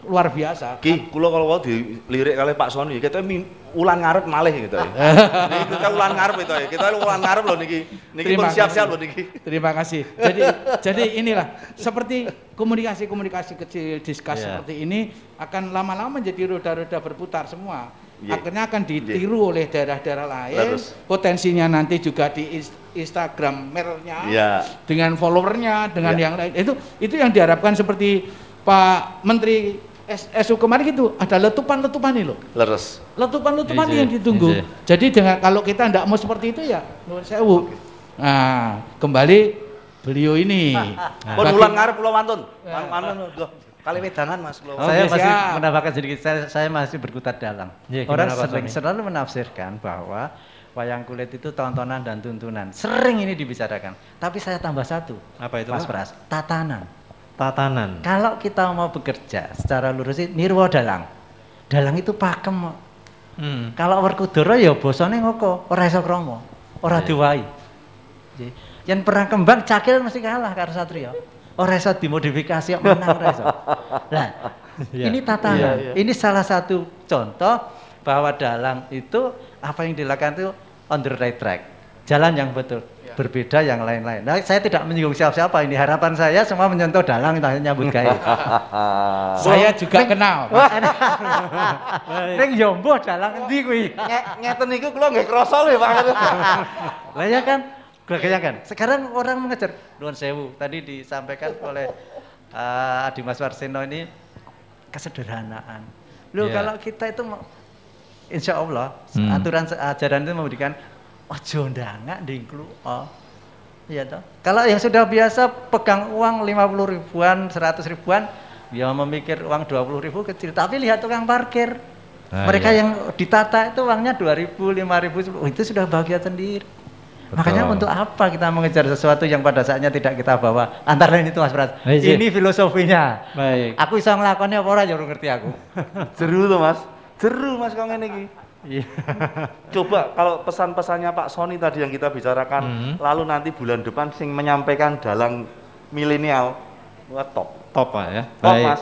Speaker 4: luar biasa.
Speaker 5: Ki, kula kalau dilirik kali Pak Soni, kita ulan ngarep malih gitu ya. Kita ulan ngarep itu ya. Kita ulan ngarep loh niki. Niki pun siap-siap loh niki.
Speaker 4: Terima kasih. Jadi inilah seperti komunikasi kecil diskus seperti ini akan lama-lama menjadi roda-roda berputar semua. Akhirnya akan ditiru oleh daerah-daerah lain. Potensinya nanti juga di Instagram-nya dengan followernya, dengan yang lain. Itu yang diharapkan seperti Pak Menteri SU kemarin gitu, ada letupan-letupan ini loh.
Speaker 5: Leres.
Speaker 4: Letupan-letupan yang ditunggu. Jadi kalau kita tidak mau seperti itu ya, nuwun sewu. Nah, kembali beliau ini.
Speaker 5: Pun ulang ngarep Pulau Mantun. Mantun kali wedangan Mas Pulau.
Speaker 3: Saya masih menambahkan sedikit, saya masih berkutat dalam. Orang selalu menafsirkan bahwa wayang kulit itu tontonan dan tuntunan. Sering ini dibicarakan. Tapi saya tambah satu.
Speaker 2: Apa itu?
Speaker 3: Mas Pras, tatanan.
Speaker 2: Kalau
Speaker 3: kita mau bekerja secara lurus nirwa dalang. Dalang itu pakem. Kalau Werkudara ya bosone ngoko, ora iso krama, ora diwai. Yen perang kembang cakil mesti kalah karo satria. Ora iso dimodifikasi menang ora iso. Lah, ini tatanan. Ini salah satu contoh bahwa dalang itu apa yang dilakukan itu on the right track. Jalan yang betul. Berbeda yang lain-lain. Nah, saya tidak menyinggung siapa-siapa ini. Harapan saya semua menyentuh dalang nyambut gawe.
Speaker 4: Saya juga kenal.
Speaker 3: Ning Yombo dalang endi kuwi?
Speaker 5: Ngeten niku kula nggih krasa lho Pak.
Speaker 3: Lah ya kan, kan. Sekarang orang mengejar nuwun sewu. Tadi disampaikan oleh Adi Mas Warseno ini kesederhanaan. Loh kalau kita itu insya Allah aturan ajaran itu memberikan ojo ndangak ndingklu. Iya toh. Kalau yang sudah biasa pegang uang 50 ribuan, 100 ribuan, ya memikir uang 20 ribu kecil. Tapi lihat tukang parkir. Mereka yang ditata itu uangnya 2.000, 5.000, itu sudah bahagia sendiri. Betul. Makanya untuk apa kita mengejar sesuatu yang pada saatnya tidak kita bawa? Antara lain itu Mas Pras. Ini filosofinya. Baik. Aku bisa ngelakonnya apa ora ya ngerti aku.
Speaker 5: Jeru tuh Mas. Jeru Mas kok ngene iki. Coba kalau pesan-pesannya Pak Soni tadi yang kita bicarakan, lalu nanti bulan depan sing menyampaikan dalang milenial, wah top
Speaker 2: Pak ya.
Speaker 5: Top Mas.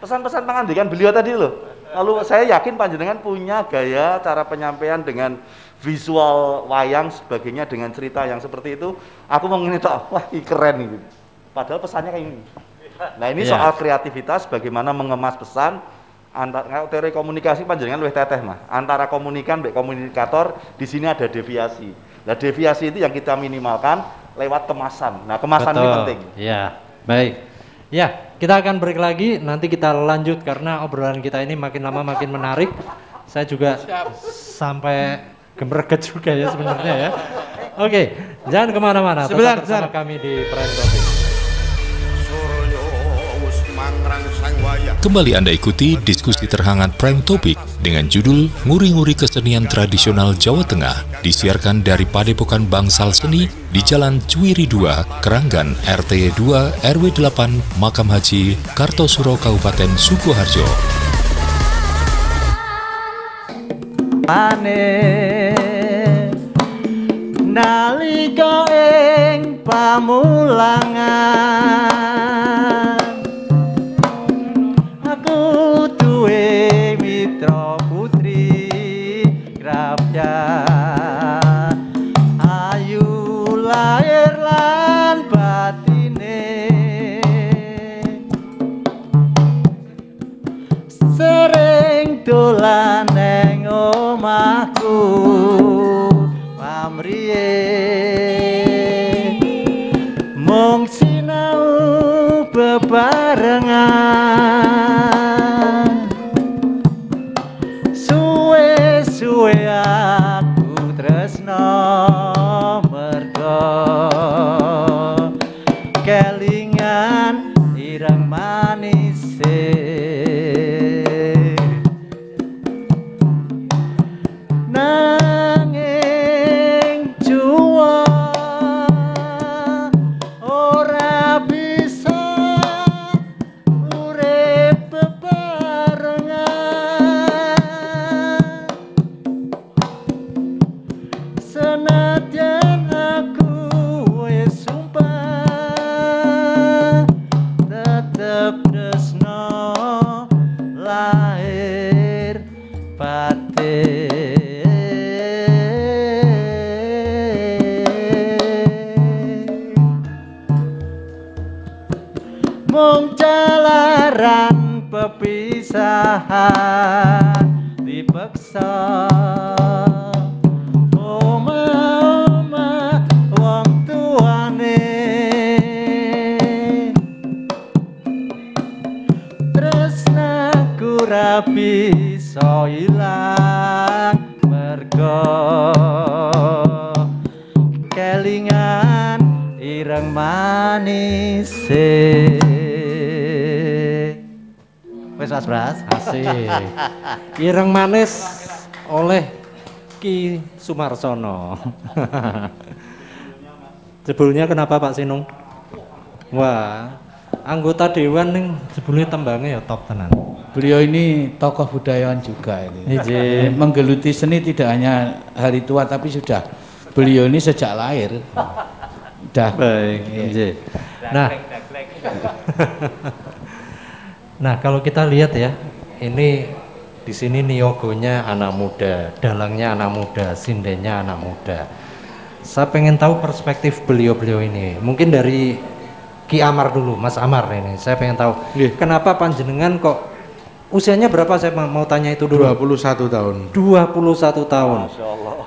Speaker 5: Pesan-pesan pengandikan beliau tadi loh. Lalu saya yakin panjenengan punya gaya cara penyampaian dengan visual wayang sebagainya dengan cerita yang seperti itu, aku mau ngene tok, wah ini keren ini. Padahal pesannya kayak ini. Nah ini soal kreativitas, bagaimana mengemas pesan antara teori komunikasi panjenengan luwih teteh mah. Antara komunikan dan komunikator di sini ada deviasi. Nah deviasi itu yang kita minimalkan lewat kemasan. Nah kemasan ini penting.
Speaker 2: Ya, baik. Ya, kita akan break lagi. Nanti kita lanjut karena obrolan kita ini makin lama makin menarik. Saya juga sampai gemerget juga ya sebenarnya ya. Oke, jangan kemana-mana. Tetap bersama kami di Prime Topic.
Speaker 7: Kembali Anda ikuti diskusi terhangat Prime Topic dengan judul Nguri-nguri Kesenian Tradisional Jawa Tengah, disiarkan dari Padepokan Bangsal Seni di Jalan Cuwiri 2, Keranggan, RT 2 RW 8, Makam Haji Kartosuro, Kabupaten Sukoharjo.
Speaker 3: Nalika ing pamulangan aku duwe mitra putri grapya ayu lahir lan batine sering dolan neng omahku pamriye mung sinau bebarengan suwe-suwe aku tresno mergo kelingan ireng manise nanging juwa ora bisa urip bebarengan senadyan aku wis sumpah tetep tresno lahir batin. Mung jalaran pepisahan dipaksa oma-oma wong tuane tresnaku ra bisa ilang mergo kelingan ireng manise. Wes Mas Bras,
Speaker 2: asik. Ireng manis oleh Ki Sumarsono. Jebulnya kenapa Pak Sinung? Wah, anggota dewan ning jebulnya tembangnya ya top tenan.
Speaker 4: Beliau ini tokoh budayawan juga ini. Menggeluti seni tidak hanya hari tua tapi sudah beliau ini sejak lahir. Udah.
Speaker 2: Baik. Iya. Nah, kalau kita lihat ya, ini di sini niyogonya anak muda, dalangnya anak muda, sindenya anak muda. Saya pengen tahu perspektif beliau-beliau ini. Mungkin dari Ki Amar dulu, Mas Amar ini. Saya pengen tahu kenapa panjenengan kok usianya berapa, saya mau tanya itu dulu.
Speaker 1: 21 tahun.
Speaker 2: 21 tahun.
Speaker 5: Masya Allah,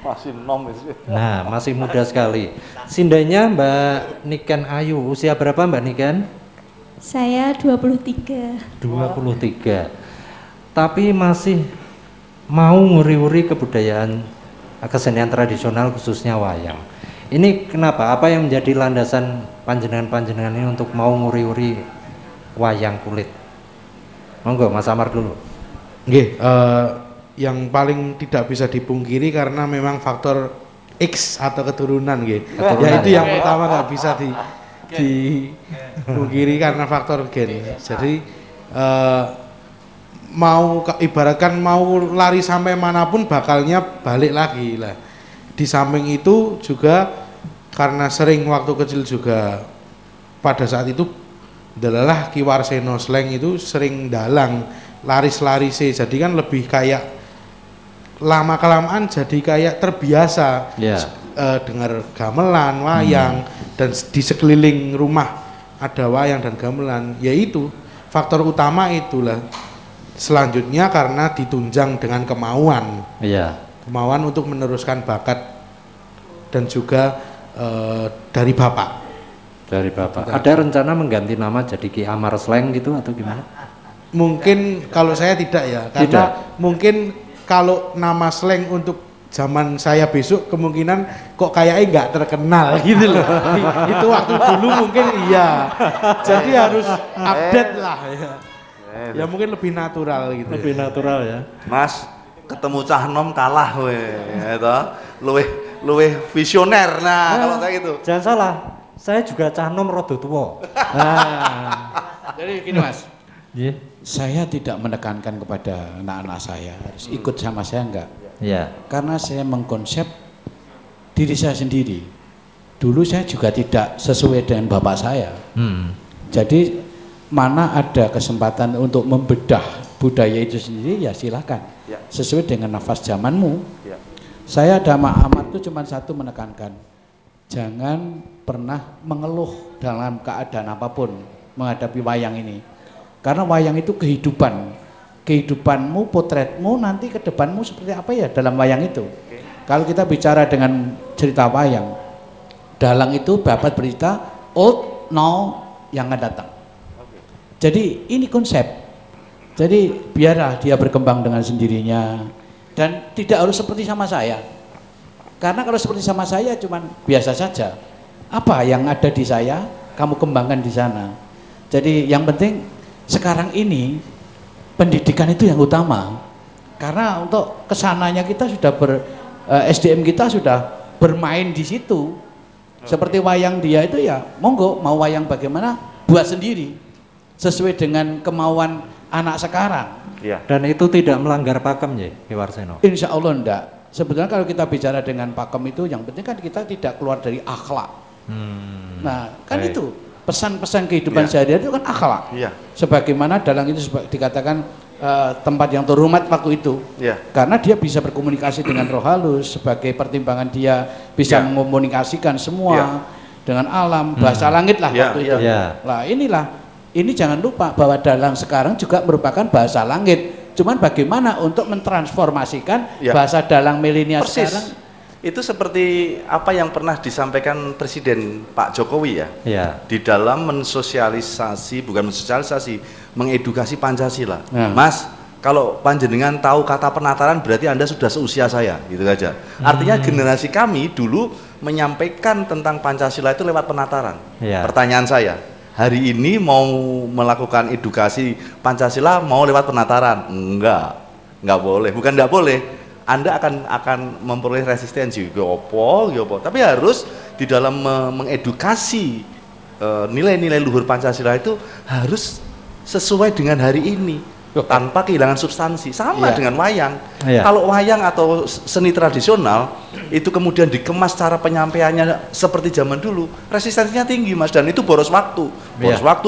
Speaker 5: masih nom itu.
Speaker 2: Nah, masih muda sekali. Sindanya Mbak Niken Ayu, usia berapa Mbak Niken?
Speaker 6: Saya 23.
Speaker 2: 23. Tapi masih mau nguri-uri kebudayaan kesenian tradisional khususnya wayang. Ini kenapa? Apa yang menjadi landasan panjenengan-panjenengan ini untuk mau nguri-uri wayang kulit? Monggo Mas Amar dulu.
Speaker 1: Nggih, yang paling tidak bisa dipungkiri karena memang faktor X atau keturunan nggih. Ya itu yang pertama nggak bisa dipungkiri karena faktor gen. Jadi ibaratkan mau lari sampai manapun bakalnya balik lagi lah. Di samping itu juga karena sering waktu kecil juga pada saat itu dalalah Ki Warseno Sleng itu sering dalang laris-larise, jadi kan lebih kayak lama kelamaan jadi kayak terbiasa dengar gamelan, wayang, dan di sekeliling rumah ada wayang dan gamelan. Yaitu faktor utama itulah. Selanjutnya karena ditunjang dengan kemauan, kemauan untuk meneruskan bakat dan juga dari bapak.
Speaker 2: Dari bapak. Ada rencana mengganti nama jadi Ki Amar Sleng gitu atau gimana?
Speaker 1: Mungkin kalau saya tidak ya, karena mungkin kalau nama slang untuk zaman saya besok kemungkinan kok kayaknya nggak terkenal gitu loh. Itu waktu dulu mungkin iya. Jadi harus update lah ya. Ya mungkin lebih natural gitu.
Speaker 2: Lebih natural ya.
Speaker 5: Mas, ketemu Cah Nom kalah we, gitu. Luweh visioner. Nah, kalau saya gitu.
Speaker 2: Jangan salah, saya juga Cah Nom rada tua. Nah.
Speaker 4: Jadi gini Mas. Saya tidak menekankan kepada anak-anak saya harus ikut sama saya enggak. Karena saya mengkonsep diri saya sendiri. Dulu saya juga tidak sesuai dengan bapak saya. Jadi mana ada kesempatan untuk membedah budaya itu sendiri ya silakan. Sesuai dengan nafas zamanmu. Saya ada amat itu cuma satu menekankan. Jangan pernah mengeluh dalam keadaan apapun menghadapi wayang ini. Karena wayang itu kehidupan. Kehidupanmu, potretmu nanti ke depanmu seperti apa ya dalam wayang itu. Kalau kita bicara dengan cerita wayang, dalang itu babat berita old now yang akan datang. Jadi ini konsep. Jadi biarlah dia berkembang dengan sendirinya dan tidak harus seperti sama saya. Karena kalau seperti sama saya cuman biasa saja. Apa yang ada di saya, kamu kembangkan di sana. Jadi yang penting sekarang ini pendidikan itu yang utama. Karena untuk kesananya kita sudah SDM kita sudah bermain di situ. Seperti wayang dia itu ya monggo mau wayang bagaimana buat sendiri. Sesuai dengan kemauan anak sekarang.
Speaker 2: Dan itu tidak melanggar pakem ya, Ki Warseno?
Speaker 4: Insya Allah enggak. Sebetulnya kalau kita bicara dengan pakem itu yang penting kan kita tidak keluar dari akhlak. Nah kan itu pesan-pesan kehidupan sehari-hari itu kan akhlak. Sebagaimana dalang itu dikatakan tempat yang terhormat waktu itu. Karena dia bisa berkomunikasi dengan roh halus, sebagai pertimbangan dia bisa mengkomunikasikan semua dengan alam, bahasa langit lah waktu itu. Lah ini jangan lupa bahwa dalang sekarang juga merupakan bahasa langit. Cuman bagaimana untuk mentransformasikan bahasa dalang milenial sekarang.
Speaker 5: Itu seperti apa yang pernah disampaikan Presiden Pak Jokowi di dalam mengedukasi Pancasila. Mas, kalau panjenengan tahu kata penataran berarti Anda sudah seusia saya, gitu aja. Artinya generasi kami dulu menyampaikan tentang Pancasila itu lewat penataran. Pertanyaan saya, hari ini mau melakukan edukasi Pancasila mau lewat penataran? Enggak boleh. Bukan enggak boleh. Anda akan memperoleh resistensi, yopo. Tapi harus di dalam mengedukasi nilai-nilai luhur Pancasila itu harus sesuai dengan hari ini, tanpa kehilangan substansi. Sama dengan wayang. Kalau wayang atau seni tradisional itu kemudian dikemas cara penyampaiannya seperti zaman dulu, resistensinya tinggi Mas, dan itu boros waktu,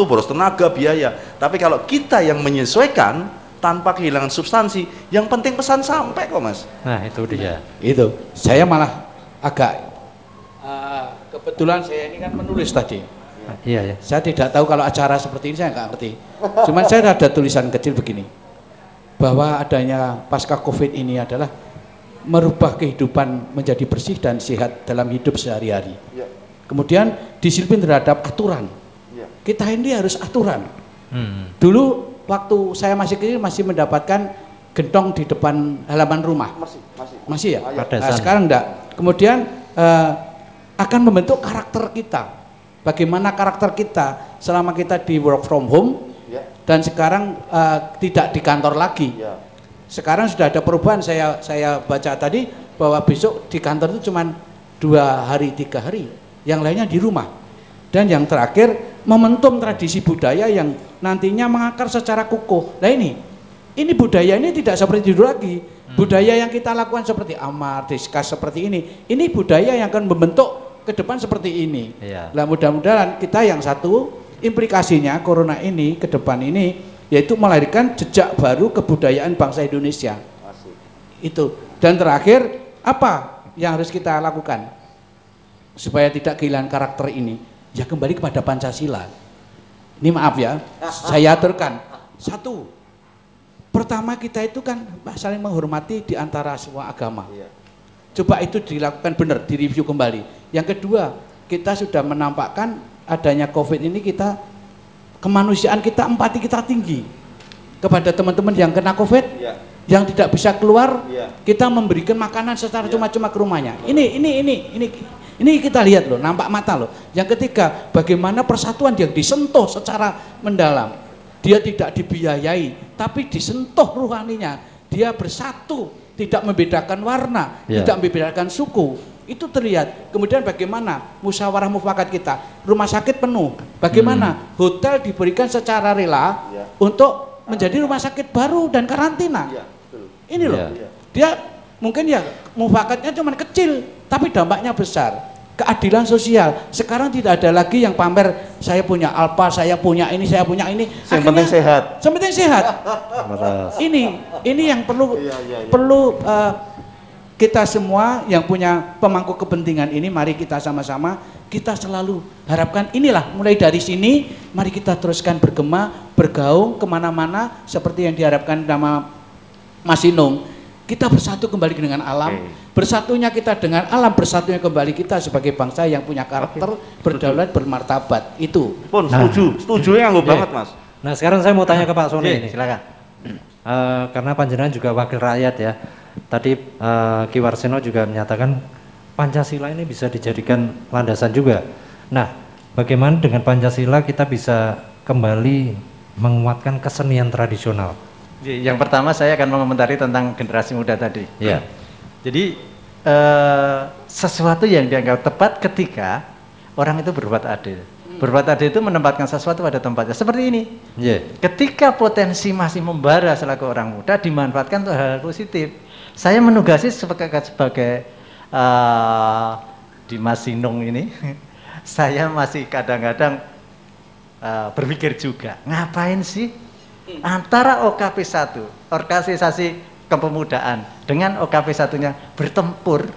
Speaker 5: boros tenaga, biaya. Tapi kalau kita yang menyesuaikan tanpa kehilangan substansi, yang penting pesan sampai kok Mas.
Speaker 2: Nah itu dia.
Speaker 4: Itu saya malah agak kebetulan saya ini kan menulis tadi. Saya tidak tahu kalau acara seperti ini saya nggak ngerti. Cuman saya ada tulisan kecil begini, bahwa adanya pasca COVID ini adalah merubah kehidupan menjadi bersih dan sehat dalam hidup sehari-hari. Kemudian disiplin terhadap aturan. Kita ini harus aturan. Dulu waktu saya masih kecil masih mendapatkan gentong di depan halaman rumah. Masih ya? Nah, sekarang enggak. Kemudian akan membentuk karakter kita. Bagaimana karakter kita selama kita di work from home dan sekarang tidak di kantor lagi. Sekarang sudah ada perubahan. Saya baca tadi bahwa besok di kantor itu cuma 2 hari 3 hari, yang lainnya di rumah. Dan yang terakhir momentum tradisi budaya yang nantinya mengakar secara kukuh. Nah ini budaya ini tidak seperti dulu lagi. Budaya yang kita lakukan seperti amar, diskus seperti ini budaya yang akan membentuk ke depan seperti ini. Nah mudah-mudahan kita yang satu implikasinya corona ini ke depan ini yaitu melahirkan jejak baru kebudayaan bangsa Indonesia. Itu
Speaker 8: Dan terakhir, apa yang harus kita lakukan supaya tidak kehilangan karakter ini? Ya kembali kepada Pancasila. Ini maaf ya, saya aturkan. Satu, pertama kita itu kan saling menghormati di antara semua agama. Coba itu dilakukan benar, direview kembali. Yang kedua, kita sudah menampakkan adanya COVID ini, kita kemanusiaan kita, empati kita tinggi kepada teman-teman yang kena COVID, yang tidak bisa keluar, kita memberikan makanan secara cuma-cuma ke rumahnya. Ini kita lihat loh, nampak mata loh. Yang ketiga, bagaimana persatuan yang disentuh secara mendalam. Dia tidak dibiayai, tapi disentuh ruhaninya. Dia bersatu, tidak membedakan warna, tidak membedakan suku. Itu terlihat. Kemudian bagaimana musyawarah mufakat kita, rumah sakit penuh. Bagaimana hotel diberikan secara rela untuk menjadi rumah sakit baru dan karantina. Ini loh, dia mungkin ya mufakatnya cuma kecil, tapi dampaknya besar. Keadilan sosial. Sekarang tidak ada lagi yang pamer saya punya Alfa, saya punya ini, saya punya ini.
Speaker 5: Yang penting sehat.
Speaker 8: Yang penting sehat. Ini yang perlu kita semua yang punya pemangku kepentingan ini, mari kita sama-sama, kita selalu harapkan inilah, mulai dari sini mari kita teruskan bergema, bergaung kemana-mana seperti yang diharapkan nama Mas Inung. Kita bersatu kembali dengan alam, bersatunya kita dengan alam, bersatunya kembali kita sebagai bangsa yang punya karakter, berdaulat, bermartabat. Itu.
Speaker 5: Pun setuju yang banget Mas.
Speaker 2: Nah sekarang saya mau tanya ke Pak Sony ini. Silakan. Karena panjenengan juga wakil rakyat ya. Tadi Ki Warseno juga menyatakan Pancasila ini bisa dijadikan landasan juga. Nah, bagaimana dengan Pancasila kita bisa kembali menguatkan kesenian tradisional?
Speaker 3: Yang pertama saya akan mengomentari tentang generasi muda tadi.
Speaker 2: Ya.
Speaker 3: Jadi sesuatu yang dianggap tepat ketika orang itu berbuat adil. Berbuat adil itu menempatkan sesuatu pada tempatnya. Seperti ini. Ketika potensi masih membara selaku orang muda, dimanfaatkan untuk hal-hal positif. Saya menugasi sebagai Dimas Sinung ini, saya masih kadang-kadang berpikir juga, ngapain sih antara OKP 1, organisasi kepemudaan, dengan OKP 1-nya bertempur,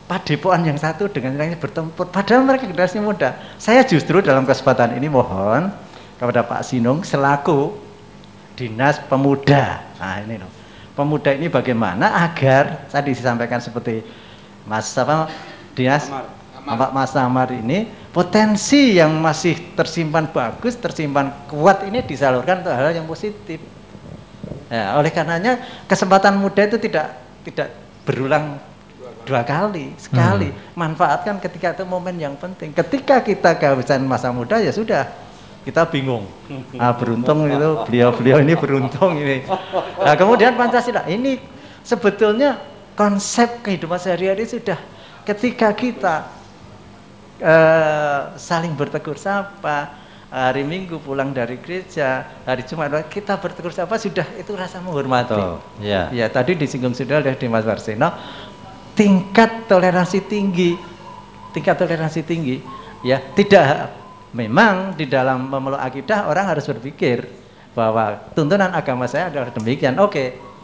Speaker 3: padepokan yang satu dengan yang lainnya bertempur, padahal mereka generasi muda. Saya justru dalam kesempatan ini mohon kepada Pak Sinung selaku Dinas Pemuda, nah ini loh, pemuda ini bagaimana agar tadi disampaikan seperti Mas Amar ini, potensi yang masih tersimpan bagus, tersimpan kuat ini disalurkan untuk hal yang positif. Ya, oleh karenanya kesempatan muda itu tidak berulang dua kali, sekali. Manfaatkan ketika itu momen yang penting. Ketika kita kehabisan masa muda ya sudah, kita bingung. Beruntung itu beliau ini beruntung ini. Nah, kemudian Pancasila ini sebetulnya konsep kehidupan sehari-hari sudah ketika kita saling bertegur sapa, hari Minggu pulang dari gereja, hari Jumat kita bertegur sapa, sudah itu rasa menghormati. Ya, tadi disinggung sudah oleh Dimas Warseno, tingkat toleransi tinggi, ya tidak. Memang di dalam memeluk akidah orang harus berpikir bahwa tuntunan agama saya adalah demikian.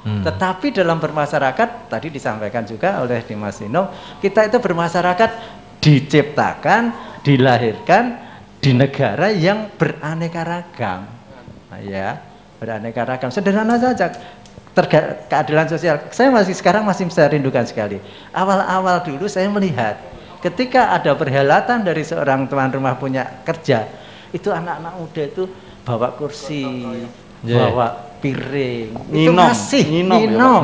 Speaker 3: Tetapi dalam bermasyarakat tadi disampaikan juga oleh Dimas Sinung, kita itu bermasyarakat diciptakan, dilahirkan di negara yang beraneka ragam. Ya, beraneka ragam. Sederhana saja. Keadilan sosial. Saya sekarang masih saya rindukan sekali. Awal-awal dulu saya melihat ketika ada perhelatan dari seorang tuan rumah punya kerja, itu anak-anak muda itu bawa kursi, bawa piring, itu masih minum.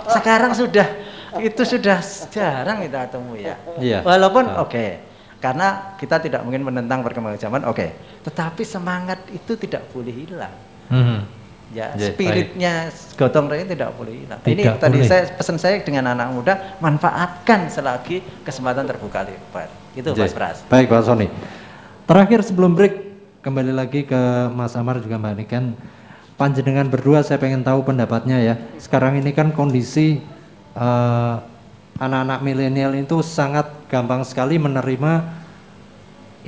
Speaker 3: Sekarang itu sudah jarang kita temui ya. Walaupun karena kita tidak mungkin menentang perkembangan zaman, tetapi semangat itu tidak boleh hilang. Ya, spiritnya gotong royong tidak boleh hilang. Ini tadi pesan saya dengan anak muda, manfaatkan selagi kesempatan terbuka lebar. Itu Mas Pras.
Speaker 2: Baik Pak Sony. Terakhir sebelum break, kembali lagi ke Mas Amar juga Mbak Niken. Panjenengan berdua saya pengen tahu pendapatnya ya. Sekarang ini kan kondisi anak-anak milenial itu sangat gampang sekali menerima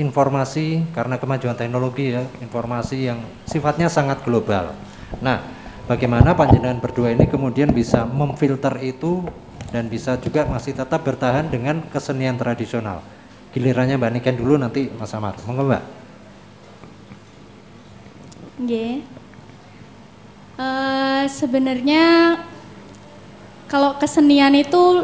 Speaker 2: informasi karena kemajuan teknologi ya, informasi yang sifatnya sangat global. Nah, bagaimana panjenengan berdua ini kemudian bisa memfilter itu dan bisa juga masih tetap bertahan dengan kesenian tradisional. Gilirannya Mbak Niken dulu, nanti Mas Amar. Monggo Mbak.
Speaker 6: Nggih. Sebenarnya kalau kesenian itu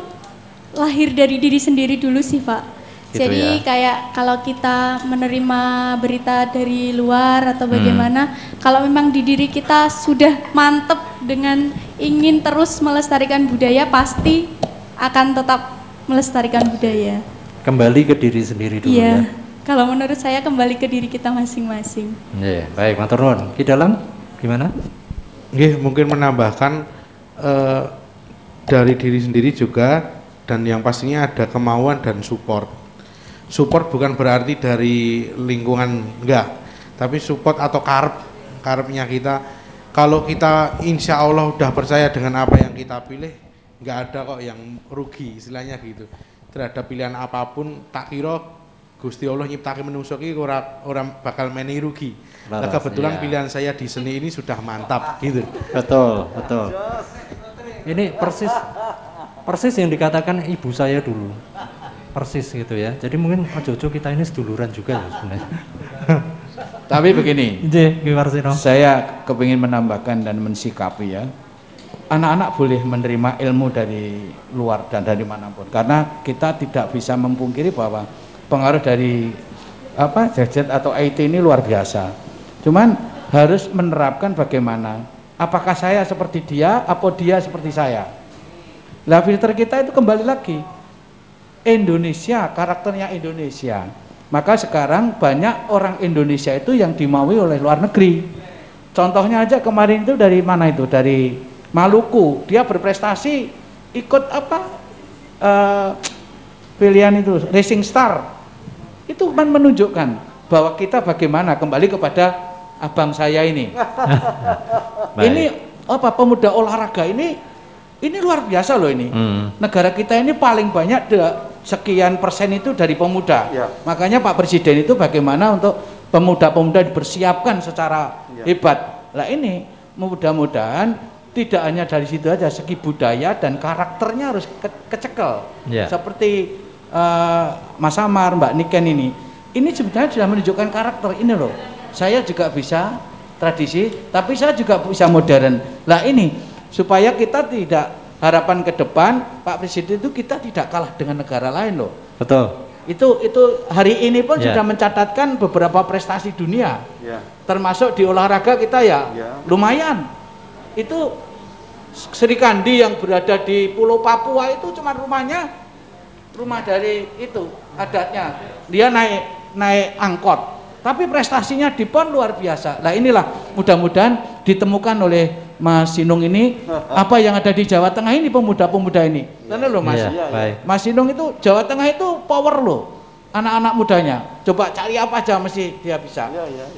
Speaker 6: lahir dari diri sendiri dulu sih Pak.
Speaker 2: Gitu
Speaker 6: Jadi
Speaker 2: ya.
Speaker 6: kayak kalau kita menerima berita dari luar atau bagaimana, kalau memang di diri kita sudah mantep dengan ingin terus melestarikan budaya, pasti akan tetap melestarikan budaya.
Speaker 2: Kembali ke diri sendiri dulu
Speaker 6: Iya.
Speaker 2: ya.
Speaker 6: Kalau menurut saya kembali ke diri kita masing-masing.
Speaker 2: Iya, baik, matur nuwun. Ki Dalam gimana?
Speaker 1: Nggih, mungkin menambahkan dari diri sendiri juga, dan yang pastinya ada kemauan dan support. Support bukan berarti dari lingkungan, enggak, tapi support atau karepnya kita. Kalau kita insya Allah udah percaya dengan apa yang kita pilih, enggak ada kok yang rugi, istilahnya gitu. Terhadap pilihan apapun, tak kira Gusti Allah nyiptake menungso ki orang bakal meni rugi. Nah, kebetulan
Speaker 2: iya.
Speaker 1: pilihan saya di seni ini sudah mantap gitu.
Speaker 2: Betul, betul. Ini persis yang dikatakan ibu saya dulu. Persis gitu ya. Jadi mungkin ojo-ojo kita ini seduluran juga ya sebenarnya.
Speaker 8: Tapi begini,
Speaker 2: saya
Speaker 8: kepingin menambahkan dan mensikapi ya, anak-anak boleh menerima ilmu dari luar dan dari manapun, karena kita tidak bisa memungkiri bahwa pengaruh dari gadget atau IT ini luar biasa. Cuman harus menerapkan bagaimana, apakah saya seperti dia, apa dia seperti saya. Lah filter kita itu kembali lagi Indonesia, karakternya Indonesia. Maka sekarang banyak orang Indonesia itu yang dimaui oleh luar negeri. Contohnya aja kemarin itu dari mana itu? Dari Maluku. Dia berprestasi ikut pilihan itu Racing Star. Itu kan menunjukkan bahwa kita bagaimana, kembali kepada abang saya ini. Ini pemuda olahraga ini luar biasa loh ini. Negara kita ini paling banyak sekian persen itu dari pemuda. Ya. Makanya Pak Presiden itu bagaimana untuk pemuda-pemuda dipersiapkan secara hebat. Lah ini mudah-mudahan tidak hanya dari situ aja, segi budaya dan karakternya harus kecekel. Ya. Seperti Mas Amar, Mbak Niken ini sebenarnya sudah menunjukkan karakter ini loh. Saya juga bisa tradisi, tapi saya juga bisa modern. Lah ini supaya kita tidak, harapan ke depan Pak Presiden itu kita tidak kalah dengan negara lain loh.
Speaker 2: Betul.
Speaker 8: Itu hari ini pun sudah mencatatkan beberapa prestasi dunia. Termasuk di olahraga kita lumayan. Itu Sri Kandi yang berada di Pulau Papua itu cuma rumah dari itu adatnya. Dia naik angkot. Tapi prestasinya di PON luar biasa. Nah inilah mudah-mudahan ditemukan oleh Mas Sinung ini apa yang ada di Jawa Tengah ini, pemuda-pemuda ini. Benar loh Mas. Mas Sinung itu Jawa Tengah itu power loh. Anak-anak mudanya. Coba cari apa aja mesti dia bisa.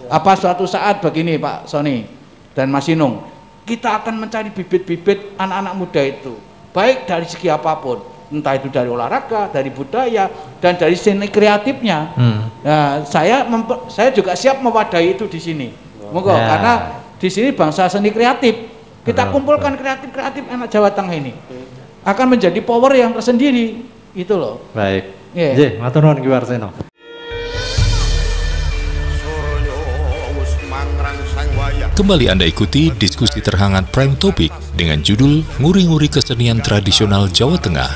Speaker 8: Apa suatu saat begini Pak Sony dan Mas Sinung, kita akan mencari bibit-bibit anak-anak muda itu. Baik dari segi apapun. Entah itu dari olahraga, dari budaya, dan dari seni kreatifnya. Nah, saya juga siap mewadahi itu di sini. Monggo, karena di sini bangsa seni kreatif. Kita kumpulkan kreatif-kreatif anak Jawa Tengah ini. Akan menjadi power yang tersendiri. Itu loh.
Speaker 2: Baik. Nggih, matur nuwun Ki Warsena.
Speaker 7: Kembali Anda ikuti diskusi terhangat Prime Topic dengan judul Nguri-nguri Kesenian Tradisional Jawa Tengah.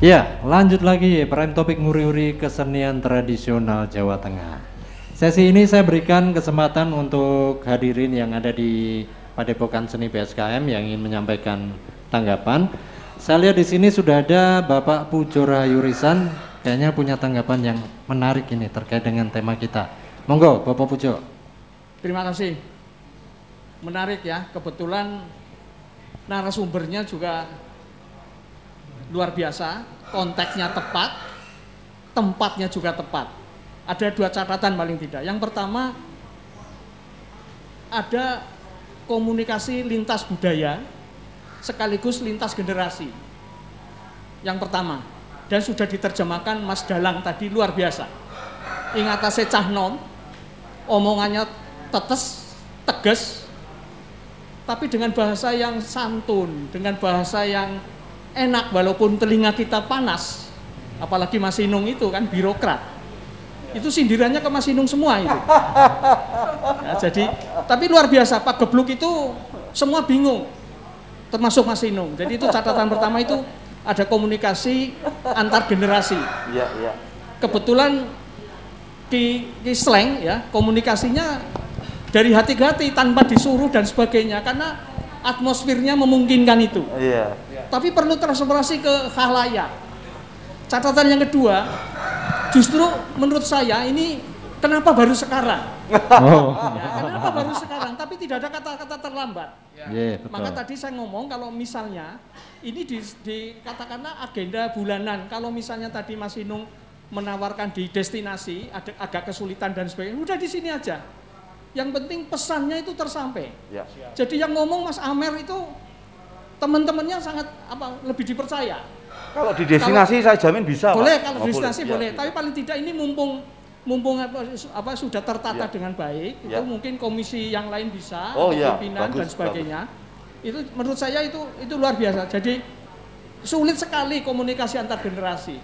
Speaker 2: Ya, lanjut lagi prime topik nguri-nguri kesenian tradisional Jawa Tengah. Sesi ini saya berikan kesempatan untuk hadirin yang ada di Padepokan Seni BSKM yang ingin menyampaikan tanggapan. Saya lihat di sini sudah ada Bapak Pujo Rahayurisan, kayaknya punya tanggapan yang menarik ini terkait dengan tema kita. Monggo, Bapak Pujo.
Speaker 9: Terima kasih. Menarik ya, kebetulan narasumbernya juga luar biasa, konteksnya tepat, tempatnya juga tepat. Ada 2 catatan paling tidak. Yang pertama, ada komunikasi lintas budaya sekaligus lintas generasi. Yang pertama, dan sudah diterjemahkan Mas Dalang tadi, luar biasa. Ingatase cah nom, omongannya tegas, tapi dengan bahasa yang santun, dengan bahasa yang enak walaupun telinga kita panas. Apalagi Mas Inung itu kan birokrat. Itu sindirannya ke Mas Inung semua itu. Ya, jadi, tapi luar biasa, Pak Gebluk itu semua bingung, termasuk Mas Inung. Jadi itu catatan pertama, itu ada komunikasi antar generasi. Kebetulan di slang ya, komunikasinya dari hati ke hati tanpa disuruh dan sebagainya, karena atmosfernya memungkinkan itu. Tapi perlu transformasi ke khalayak. Catatan yang kedua, justru menurut saya ini kenapa baru sekarang? Ya, kenapa baru sekarang? Tapi tidak ada kata-kata terlambat. Maka tadi saya ngomong kalau misalnya ini dikatakanlah agenda bulanan. Kalau misalnya tadi Mas Inung menawarkan di destinasi agak kesulitan dan sebagainya, udah di sini aja. Yang penting pesannya itu tersampai. Jadi yang ngomong Mas Amer itu teman-temannya sangat lebih dipercaya.
Speaker 5: Kalau di destinasi saya jamin bisa.
Speaker 9: Boleh, kalau di destinasi boleh. Tapi paling tidak ini mumpung sudah tertata dengan baik, itu mungkin komisi yang lain bisa, pimpinan dan sebagainya. Itu menurut saya itu luar biasa. Jadi sulit sekali komunikasi antar generasi.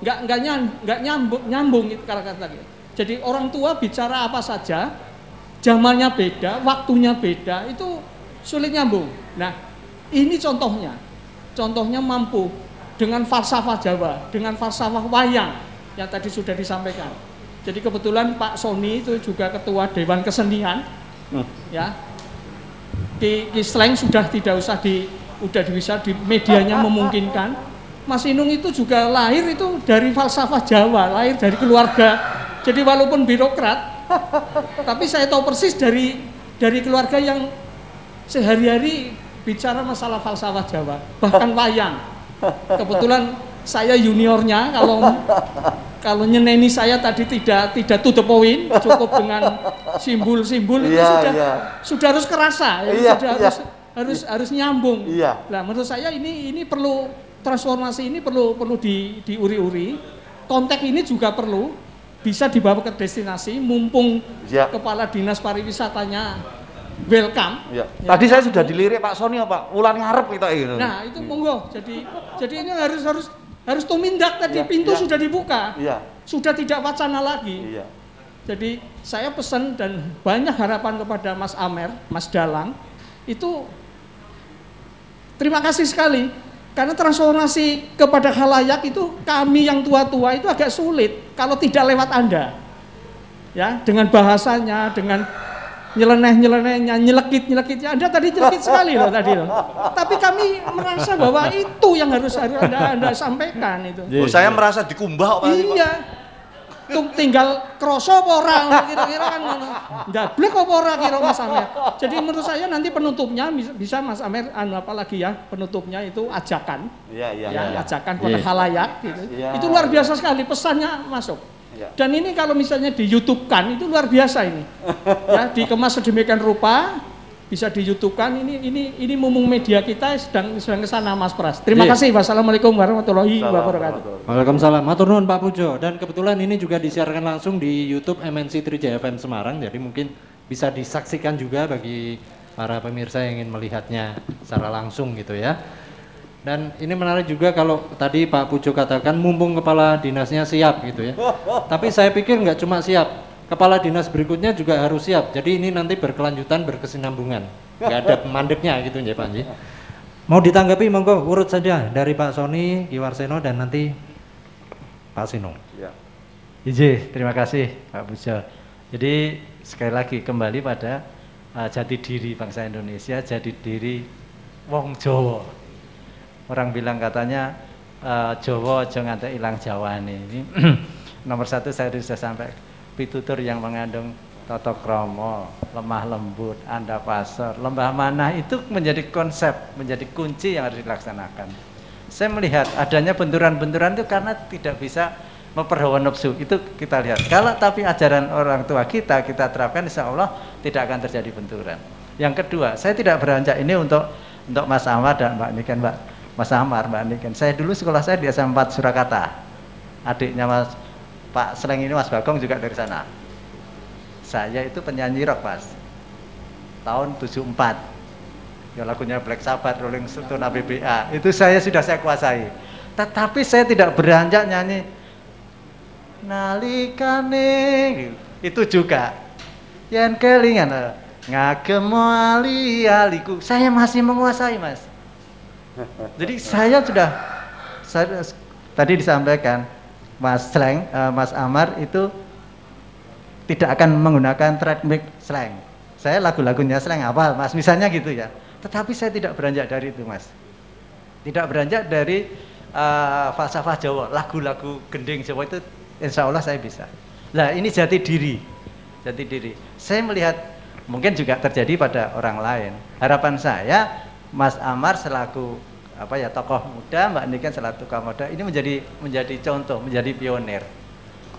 Speaker 9: Nggak nyambung itu kata-kata tadi. Jadi orang tua bicara apa saja, zamannya beda, waktunya beda, itu sulit nyambung. Nah, ini contohnya mampu dengan falsafah Jawa, dengan falsafah wayang yang tadi sudah disampaikan. Jadi kebetulan Pak Sony itu juga ketua Dewan Kesenian, ya. Di slang sudah tidak usah bisa di medianya memungkinkan. Mas Inung itu juga lahir itu dari falsafah Jawa, lahir dari keluarga. Jadi walaupun birokrat, tapi saya tahu persis dari keluarga yang sehari-hari bicara masalah falsafah Jawa, bahkan wayang. Kebetulan saya juniornya, kalau nyeneni saya tadi tidak to the point, cukup dengan simbol-simbol itu sudah harus kerasa, harus nyambung. Nah, menurut saya ini perlu transformasi, ini perlu diuri-uri. Konteks ini juga perlu bisa dibawa ke destinasi, mumpung kepala dinas pariwisatanya welcome.
Speaker 5: Tadi saya sudah dilirik Pak Sony, Pak Wulan ngarep kita ini.
Speaker 9: Nah, itu monggo. Jadi ini harus tumindak tadi, pintu sudah dibuka. Sudah tidak wacana lagi. Jadi saya pesan dan banyak harapan kepada Mas Amer, Mas Dalang, itu terima kasih sekali. Karena transformasi kepada khalayak itu kami yang tua-tua itu agak sulit kalau tidak lewat Anda. Ya, dengan bahasanya, dengan nyeleneh-nyelenehnya, nyelekit-nyelekitnya. Anda tadi nyelekit sekali loh tadi loh. Tapi kami merasa bahwa itu yang harus Anda sampaikan itu.
Speaker 5: Saya merasa dikumbah Pak.
Speaker 9: Iya. Tinggal kroso apa ora kira-kira kan ngono. Ndablek apa ora kira Mas Amer. Jadi menurut saya nanti penutupnya bisa Mas Amer apalagi ya, penutupnya itu ajakan. Ajakan kepada khalayak gitu. Itu luar biasa sekali, pesannya masuk. Dan ini kalau misalnya di YouTube-kan itu luar biasa ini. Ya, dikemas sedemikian rupa, bisa di YouTube-kan. Ini mumpung media kita sedang ke sana Mas Pras. Terima kasih. Wassalamualaikum warahmatullahi wabarakatuh.
Speaker 2: Waalaikumsalam. Matur nuwun Pak Pujo. Dan kebetulan ini juga disiarkan langsung di YouTube MNC Trijaya FM Semarang. Jadi mungkin bisa disaksikan juga bagi para pemirsa yang ingin melihatnya secara langsung gitu ya. Dan ini menarik juga kalau tadi Pak Pujo katakan mumpung kepala dinasnya siap gitu ya. Tapi saya pikir nggak cuma siap, kepala dinas berikutnya juga harus siap. Jadi ini nanti berkelanjutan, berkesinambungan. Nggak ada mandeknya gitu ya Pak Ji. Mau ditanggapi monggo urut saja dari Pak Sony, Ki Warseno dan nanti Pak Sino.
Speaker 3: Ya. Terima kasih Pak Pujo. Jadi sekali lagi kembali pada jati diri bangsa Indonesia, jati diri wong Jawa. Orang bilang katanya Jawa aja nganti ilang Jawane. Ini nomor satu saya sudah sampai pitutur yang mengandung tata krama, lemah lembut, andapasar, lembah manah itu menjadi konsep, menjadi kunci yang harus dilaksanakan. Saya melihat adanya benturan-benturan itu karena tidak bisa memperhawa nafsu, itu kita lihat. Kalau tapi ajaran orang tua kita terapkan, insya Allah tidak akan terjadi benturan. Yang kedua, saya tidak beranjak ini untuk Mas Amar dan Mbak Niken, Mas Amar, Mbak Niken. Saya dulu sekolah saya di SMA 4 Surakarta. Adiknya Mas Pak Sleng ini Mas Bagong juga dari sana. Saya itu penyanyi rock Mas, tahun 74 ya, lagunya Black Sabbath, Rolling Stone, ABBA itu saya kuasai, tetapi saya tidak beranjak nyanyi nalikane itu juga yen kelingan ngagem ali-aliku, saya masih menguasai Mas. Jadi saya tadi disampaikan Mas Sleng, Mas Amar itu tidak akan menggunakan trademark slang. Saya lagu-lagunya slang hafal Mas, misalnya gitu ya. Tetapi saya tidak beranjak dari itu Mas. Tidak beranjak dari falsafah Jawa, lagu-lagu gending Jawa itu insya Allah saya bisa. Nah ini jati diri. Saya melihat mungkin juga terjadi pada orang lain. Harapan saya Mas Amar selaku tokoh muda, Mbak Niken selaku tokoh muda ini menjadi contoh, menjadi pionir.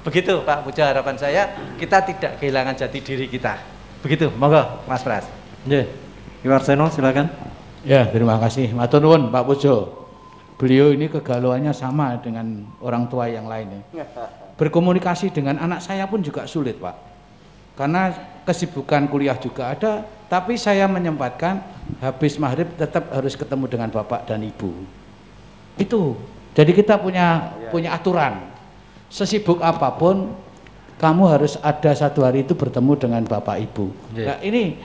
Speaker 3: Begitu Pak Pujo, harapan saya kita tidak kehilangan jati diri kita. Begitu, monggo Mas Pras.
Speaker 2: Ki Warseno silakan.
Speaker 8: Ya, terima kasih. Matur nuwun Pak Pujo. Beliau ini kegalauannya sama dengan orang tua yang lain ya. Berkomunikasi dengan anak saya pun juga sulit Pak. Karena kesibukan kuliah juga ada, tapi saya menyempatkan habis maghrib tetap harus ketemu dengan bapak dan ibu. Itu. Jadi kita punya aturan. Sesibuk apapun kamu harus ada satu hari itu bertemu dengan bapak ibu. Nah ini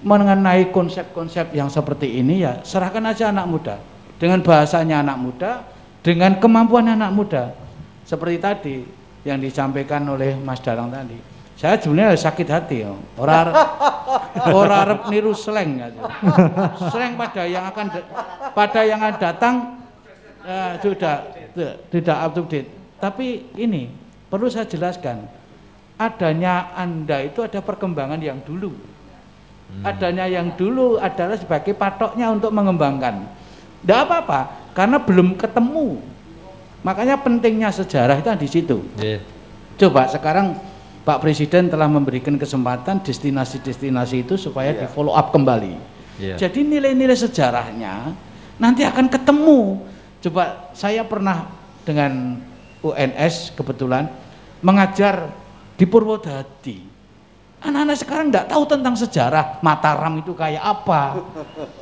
Speaker 8: mengenai konsep-konsep yang seperti ini ya serahkan aja anak muda, dengan bahasanya anak muda, dengan kemampuan anak muda. Seperti tadi yang disampaikan oleh Mas Darang tadi, saya sebenarnya sakit hati ya. Orang arep niru slang aja. Slang pada yang akan datang sudah tidak up to date. Tapi ini perlu saya jelaskan, adanya Anda itu ada perkembangan yang dulu. Adanya yang dulu adalah sebagai patoknya untuk mengembangkan. Tidak apa-apa, karena belum ketemu. Makanya pentingnya sejarah itu di situ. Coba sekarang Pak Presiden telah memberikan kesempatan destinasi-destinasi itu supaya di follow up kembali. Jadi nilai-nilai sejarahnya nanti akan ketemu. Coba saya pernah dengan UNS kebetulan mengajar di Purwodadi. Anak-anak sekarang tidak tahu tentang sejarah Mataram itu kayak apa,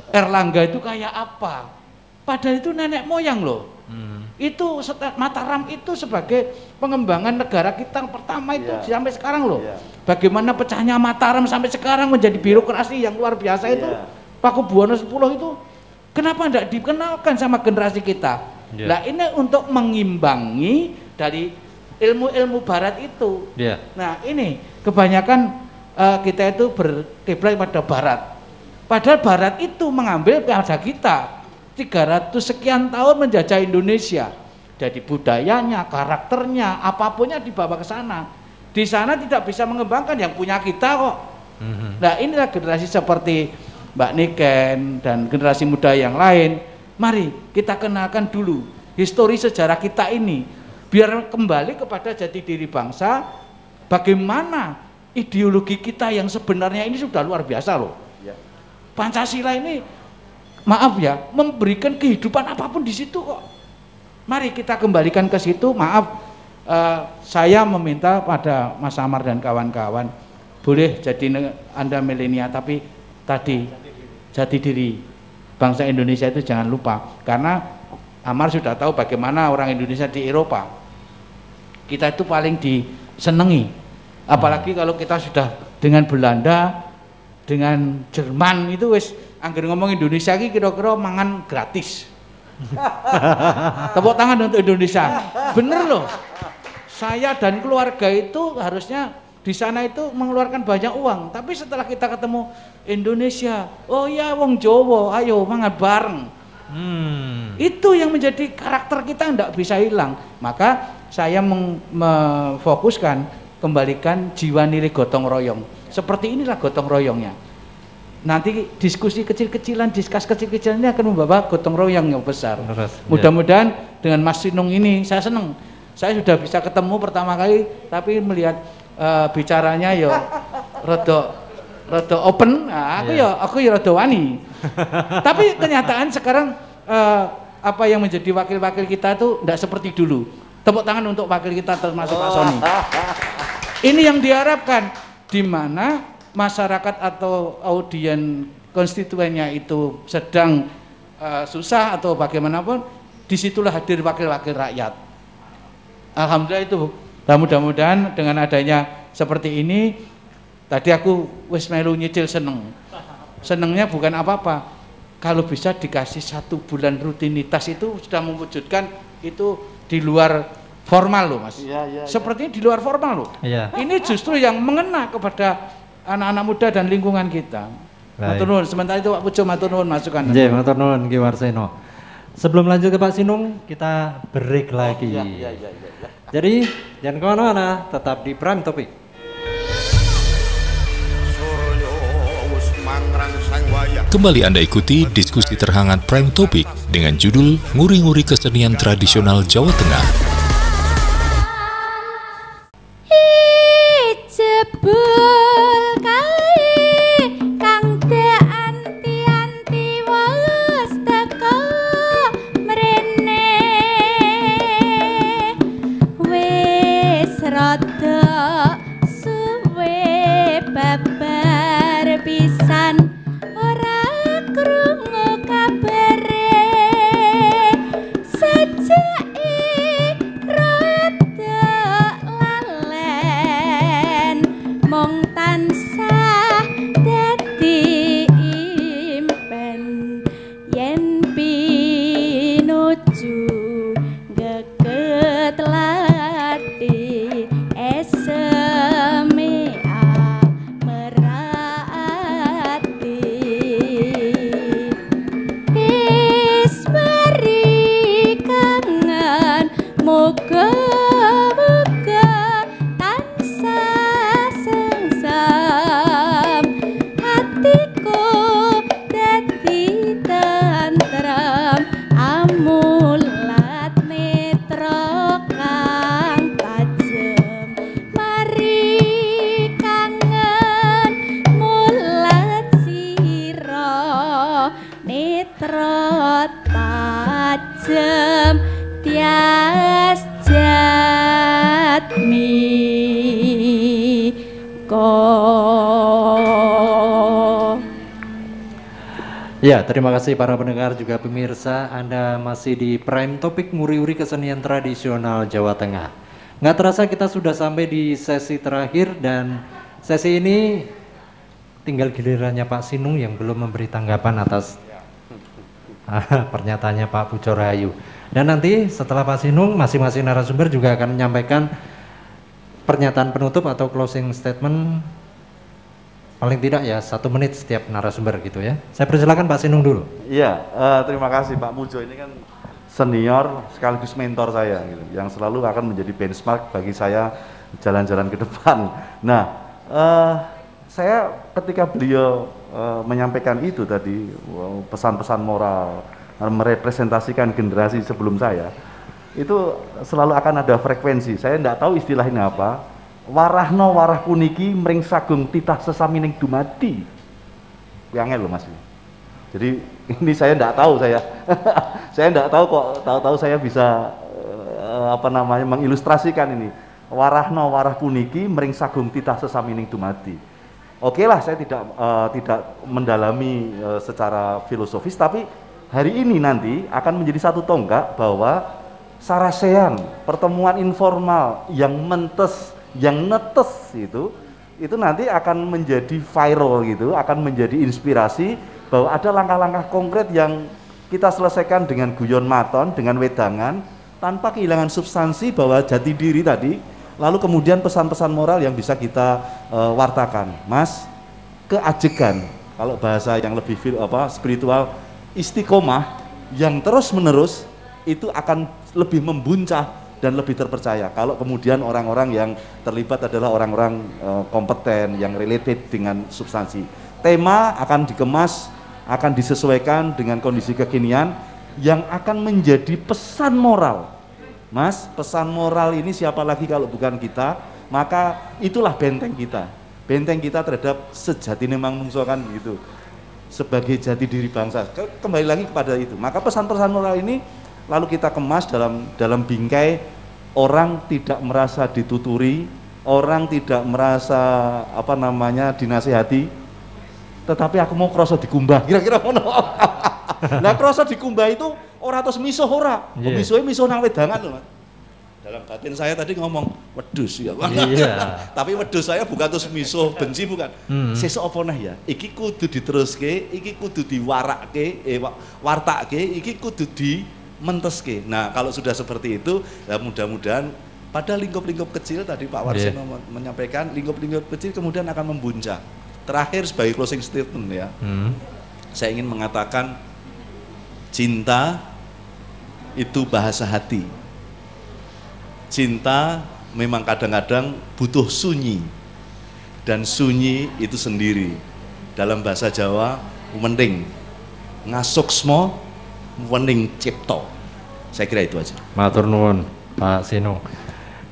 Speaker 8: Erlangga itu kayak apa. Padahal itu nenek moyang loh. Itu Mataram itu sebagai pengembangan negara kita yang pertama itu sampai sekarang loh. Bagaimana pecahnya Mataram sampai sekarang menjadi birokrasi yang luar biasa itu. Pakubuwono 10 itu kenapa tidak dikenalkan sama generasi kita? Nah ini untuk mengimbangi dari ilmu-ilmu barat itu. Nah ini kebanyakan kita itu berkiblat pada barat. Padahal barat itu mengambil pada kita 300 sekian tahun menjajah Indonesia. Jadi budayanya, karakternya, apapunnya dibawa ke sana. Di sana tidak bisa mengembangkan yang punya kita kok. Nah inilah generasi seperti Mbak Niken dan generasi muda yang lain. Mari kita kenalkan dulu histori sejarah kita ini, biar kembali kepada jati diri bangsa. Bagaimana ideologi kita yang sebenarnya ini sudah luar biasa loh. Pancasila ini, maaf ya, memberikan kehidupan apapun di situ kok. Mari kita kembalikan ke situ. Maaf, saya meminta pada Mas Amar dan kawan-kawan, boleh jadi Anda milenial, tapi tadi jati diri bangsa Indonesia itu jangan lupa. Karena Amar sudah tahu bagaimana orang Indonesia di Eropa. Kita itu paling disenangi. Apalagi kalau kita sudah dengan Belanda, dengan Jerman itu wis angger ngomong Indonesia iki kira-kira mangan gratis. Tepuk tangan untuk Indonesia. Bener loh. Saya dan keluarga itu harusnya di sana itu mengeluarkan banyak uang. Tapi setelah kita ketemu Indonesia, oh ya wong Jawa, ayo mangan bareng. Itu yang menjadi karakter kita tidak bisa hilang. Maka saya memfokuskan kembalikan jiwa nilai gotong royong. Seperti inilah gotong royongnya. Nanti diskusi kecil-kecilan, diskus kecil-kecilan ini akan membawa gotong royong yang besar. Mudah-mudahan dengan Mas Sinung ini saya senang. Saya sudah bisa ketemu pertama kali, tapi melihat bicaranya ya rada open. Nah, aku ya rada wani. Tapi kenyataan sekarang apa yang menjadi wakil-wakil kita itu tidak seperti dulu. Tepuk tangan untuk wakil kita termasuk Pak Sony. Ini yang diharapkan, di mana masyarakat atau audien konstituennya itu sedang susah atau bagaimanapun, disitulah hadir wakil-wakil rakyat. Alhamdulillah itu. Dan mudah-mudahan dengan adanya seperti ini, tadi aku wis melu nyicil seneng. Senengnya bukan apa-apa, kalau bisa dikasih 1 bulan rutinitas itu sudah mewujudkan itu di luar formal loh Mas. Sepertinya di luar formal loh. Ini justru yang mengena kepada anak-anak muda dan lingkungan kita. Matur nuwun. Sementara itu Pak Pujo matur nuwun masukan.
Speaker 2: Nggih, matur nuwun Ki Warseno. Sebelum lanjut ke Pak Sinung, kita break lagi. Jadi jangan kemana-mana, tetap di Prime Topic.
Speaker 7: Kembali Anda ikuti diskusi terhangat Prime Topic dengan judul Nguri-nguri Kesenian Tradisional Jawa Tengah.
Speaker 2: Ya, terima kasih para pendengar juga pemirsa. Anda masih di Prime Topic Nguri-nguri Kesenian Tradisional Jawa Tengah. Nggak terasa kita sudah sampai di sesi terakhir, dan sesi ini tinggal gilirannya Pak Sinung yang belum memberi tanggapan atas pernyataannya Pak Pujo Rahayu. Dan nanti setelah Pak Sinung, masing-masing narasumber juga akan menyampaikan pernyataan penutup atau closing statement. Paling tidak ya 1 menit setiap narasumber gitu ya. Saya persilakan Pak Sinung dulu.
Speaker 5: Iya, terima kasih Pak Pujo, ini kan senior sekaligus mentor saya gitu, yang selalu akan menjadi benchmark bagi saya jalan-jalan ke depan. Nah, saya ketika beliau menyampaikan itu tadi, pesan-pesan moral, merepresentasikan generasi sebelum saya, itu selalu akan ada frekuensi. Saya tidak tahu istilahnya apa. Warahno warah puniki mring sagung titah sesamining dumadi. Yang loh Mas. Jadi ini saya tidak tahu saya. Saya tidak tahu kok, tahu-tahu saya bisa mengilustrasikan ini. Warahno warah puniki mring sagung titah sesamining dumadi. Oke lah, saya tidak mendalami secara filosofis, tapi hari ini nanti akan menjadi satu tonggak bahwa sarasean, pertemuan informal yang netes itu itu nanti akan menjadi viral gitu, akan menjadi inspirasi bahwa ada langkah-langkah konkret yang kita selesaikan dengan guyon maton, dengan wedangan, tanpa kehilangan substansi bahwa jati diri tadi, lalu kemudian pesan-pesan moral yang bisa kita wartakan. Mas, keajegan, kalau bahasa yang lebih spiritual, istiqomah yang terus-menerus itu akan lebih membuncah dan lebih terpercaya kalau kemudian orang-orang yang terlibat adalah orang-orang kompeten yang related dengan substansi. Tema akan dikemas, akan disesuaikan dengan kondisi kekinian yang akan menjadi pesan moral. Mas, pesan moral ini siapa lagi kalau bukan kita? Maka itulah benteng kita. Benteng kita terhadap sejati manungsa kan gitu. Sebagai jati diri bangsa. Kembali lagi kepada itu. Maka pesan-pesan moral ini lalu kita kemas dalam bingkai orang tidak merasa dituturi, orang tidak merasa dinasihati, tetapi aku mau kroso dikumbah. Kira-kira ngono. Nah, kroso dikumbah itu ora terus misuh ora. Misuhe misuh nang wedangan lho, Mas. Dalam batin saya tadi ngomong wedhus ya. Iya. Tapi wedhus saya bukan terus misuh benci bukan. Sesuk apa neh ya? Iki kudu diteruske, iki kudu diwarake, wartake, iki kudu dimenteske. Nah, kalau sudah seperti itu, ya mudah-mudahan pada lingkup-lingkup kecil tadi Pak Warsono menyampaikan, lingkup-lingkup kecil kemudian akan membuncah. Terakhir sebagai closing statement ya. Saya ingin mengatakan cinta itu bahasa hati. Cinta memang kadang-kadang butuh sunyi, dan sunyi itu sendiri dalam bahasa Jawa mending ngasuksmo mending cipto. Saya kira itu aja.
Speaker 2: Matur nuwun Pak Seno.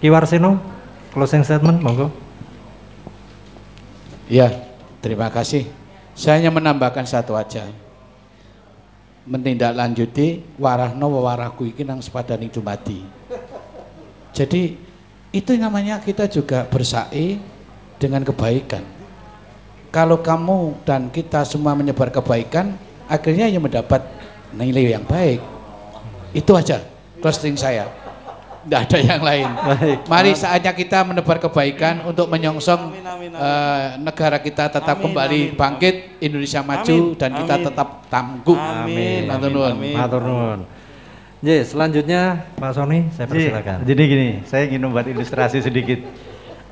Speaker 2: Ki Warseno, closing statement monggo.
Speaker 8: Ya, terima kasih. Saya hanya menambahkan satu aja. Menindaklanjuti warahno wawarahku iki nang sepadani dumadi. Jadi itu namanya kita juga bersa'i dengan kebaikan. Kalau kamu dan kita semua menyebar kebaikan, akhirnya yang mendapat nilai yang baik. Itu aja closing saya. Tidak ada yang lain. Baik. Mari saatnya kita menebar kebaikan untuk menyongsong negara kita tetap kembali bangkit, Indonesia maju, dan kita tetap tangguh.
Speaker 2: Amin. Matur nuwun. Selanjutnya Pak Sony, saya persilakan.
Speaker 3: Jadi gini, saya ingin membuat ilustrasi sedikit.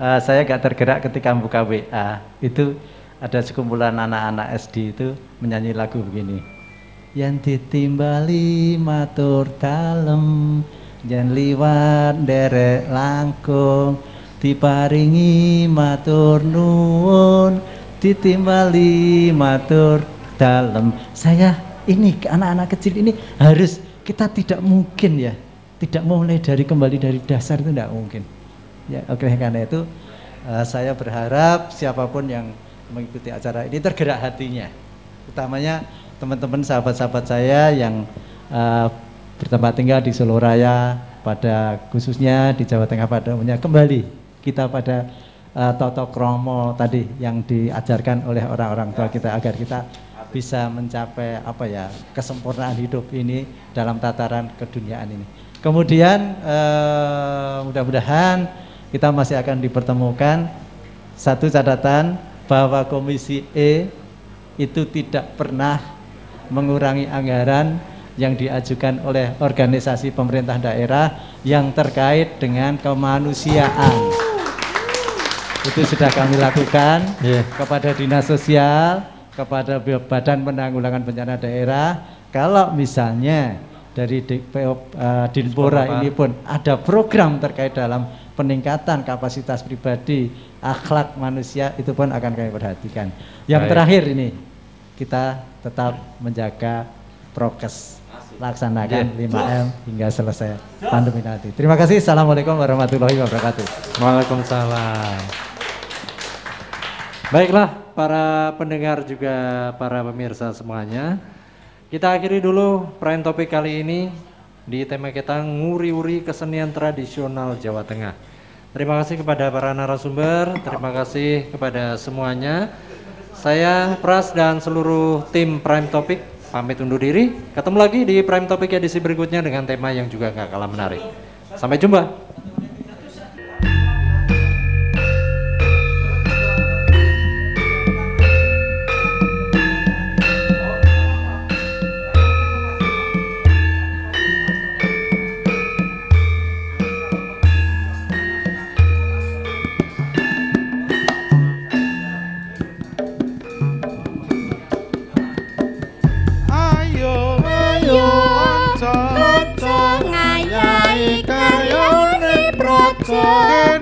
Speaker 3: Saya agak tergerak ketika buka WA, itu ada sekumpulan anak-anak SD itu menyanyi lagu begini. Yang ditimbali matur dalem, jan liwat derek langkung, diparingi matur nuwun, ditimbali matur dalem. Saya ini anak-anak kecil ini harus, kita tidak mungkin ya, tidak mulai dari kembali dari dasar itu tidak mungkin. Ya, oke, karena itu saya berharap siapapun yang mengikuti acara ini tergerak hatinya, utamanya teman-teman sahabat-sahabat saya yang bertempat tinggal di Solo Raya, pada khususnya di Jawa Tengah pada umumnya, kembali kita pada toto kromo tadi yang diajarkan oleh orang-orang tua kita agar kita bisa mencapai kesempurnaan hidup ini dalam tataran keduniaan ini. Kemudian mudah-mudahan kita masih akan dipertemukan. Satu catatan bahwa Komisi E itu tidak pernah mengurangi anggaran yang diajukan oleh organisasi pemerintah daerah yang terkait dengan kemanusiaan. Itu sudah kami lakukan kepada Dinas Sosial, kepada Badan Penanggulangan Bencana Daerah. Kalau misalnya dari Dinpora ini pun ada program terkait dalam peningkatan kapasitas pribadi, akhlak manusia, itu pun akan kami perhatikan. Yang terakhir ini, kita tetap menjaga prokes, laksanakan 5M hingga selesai pandemi nanti. Terima kasih. Assalamualaikum warahmatullahi wabarakatuh.
Speaker 2: Waalaikumsalam. Baiklah para pendengar juga para pemirsa semuanya, kita akhiri dulu Prime Topik kali ini di tema kita nguri-uri kesenian tradisional Jawa Tengah. Terima kasih kepada para narasumber, terima kasih kepada semuanya. Saya Pras dan seluruh tim Prime Topik pamit undur diri. Ketemu lagi di Prime Topik edisi berikutnya dengan tema yang juga gak kalah menarik. Sampai jumpa.
Speaker 10: Pengen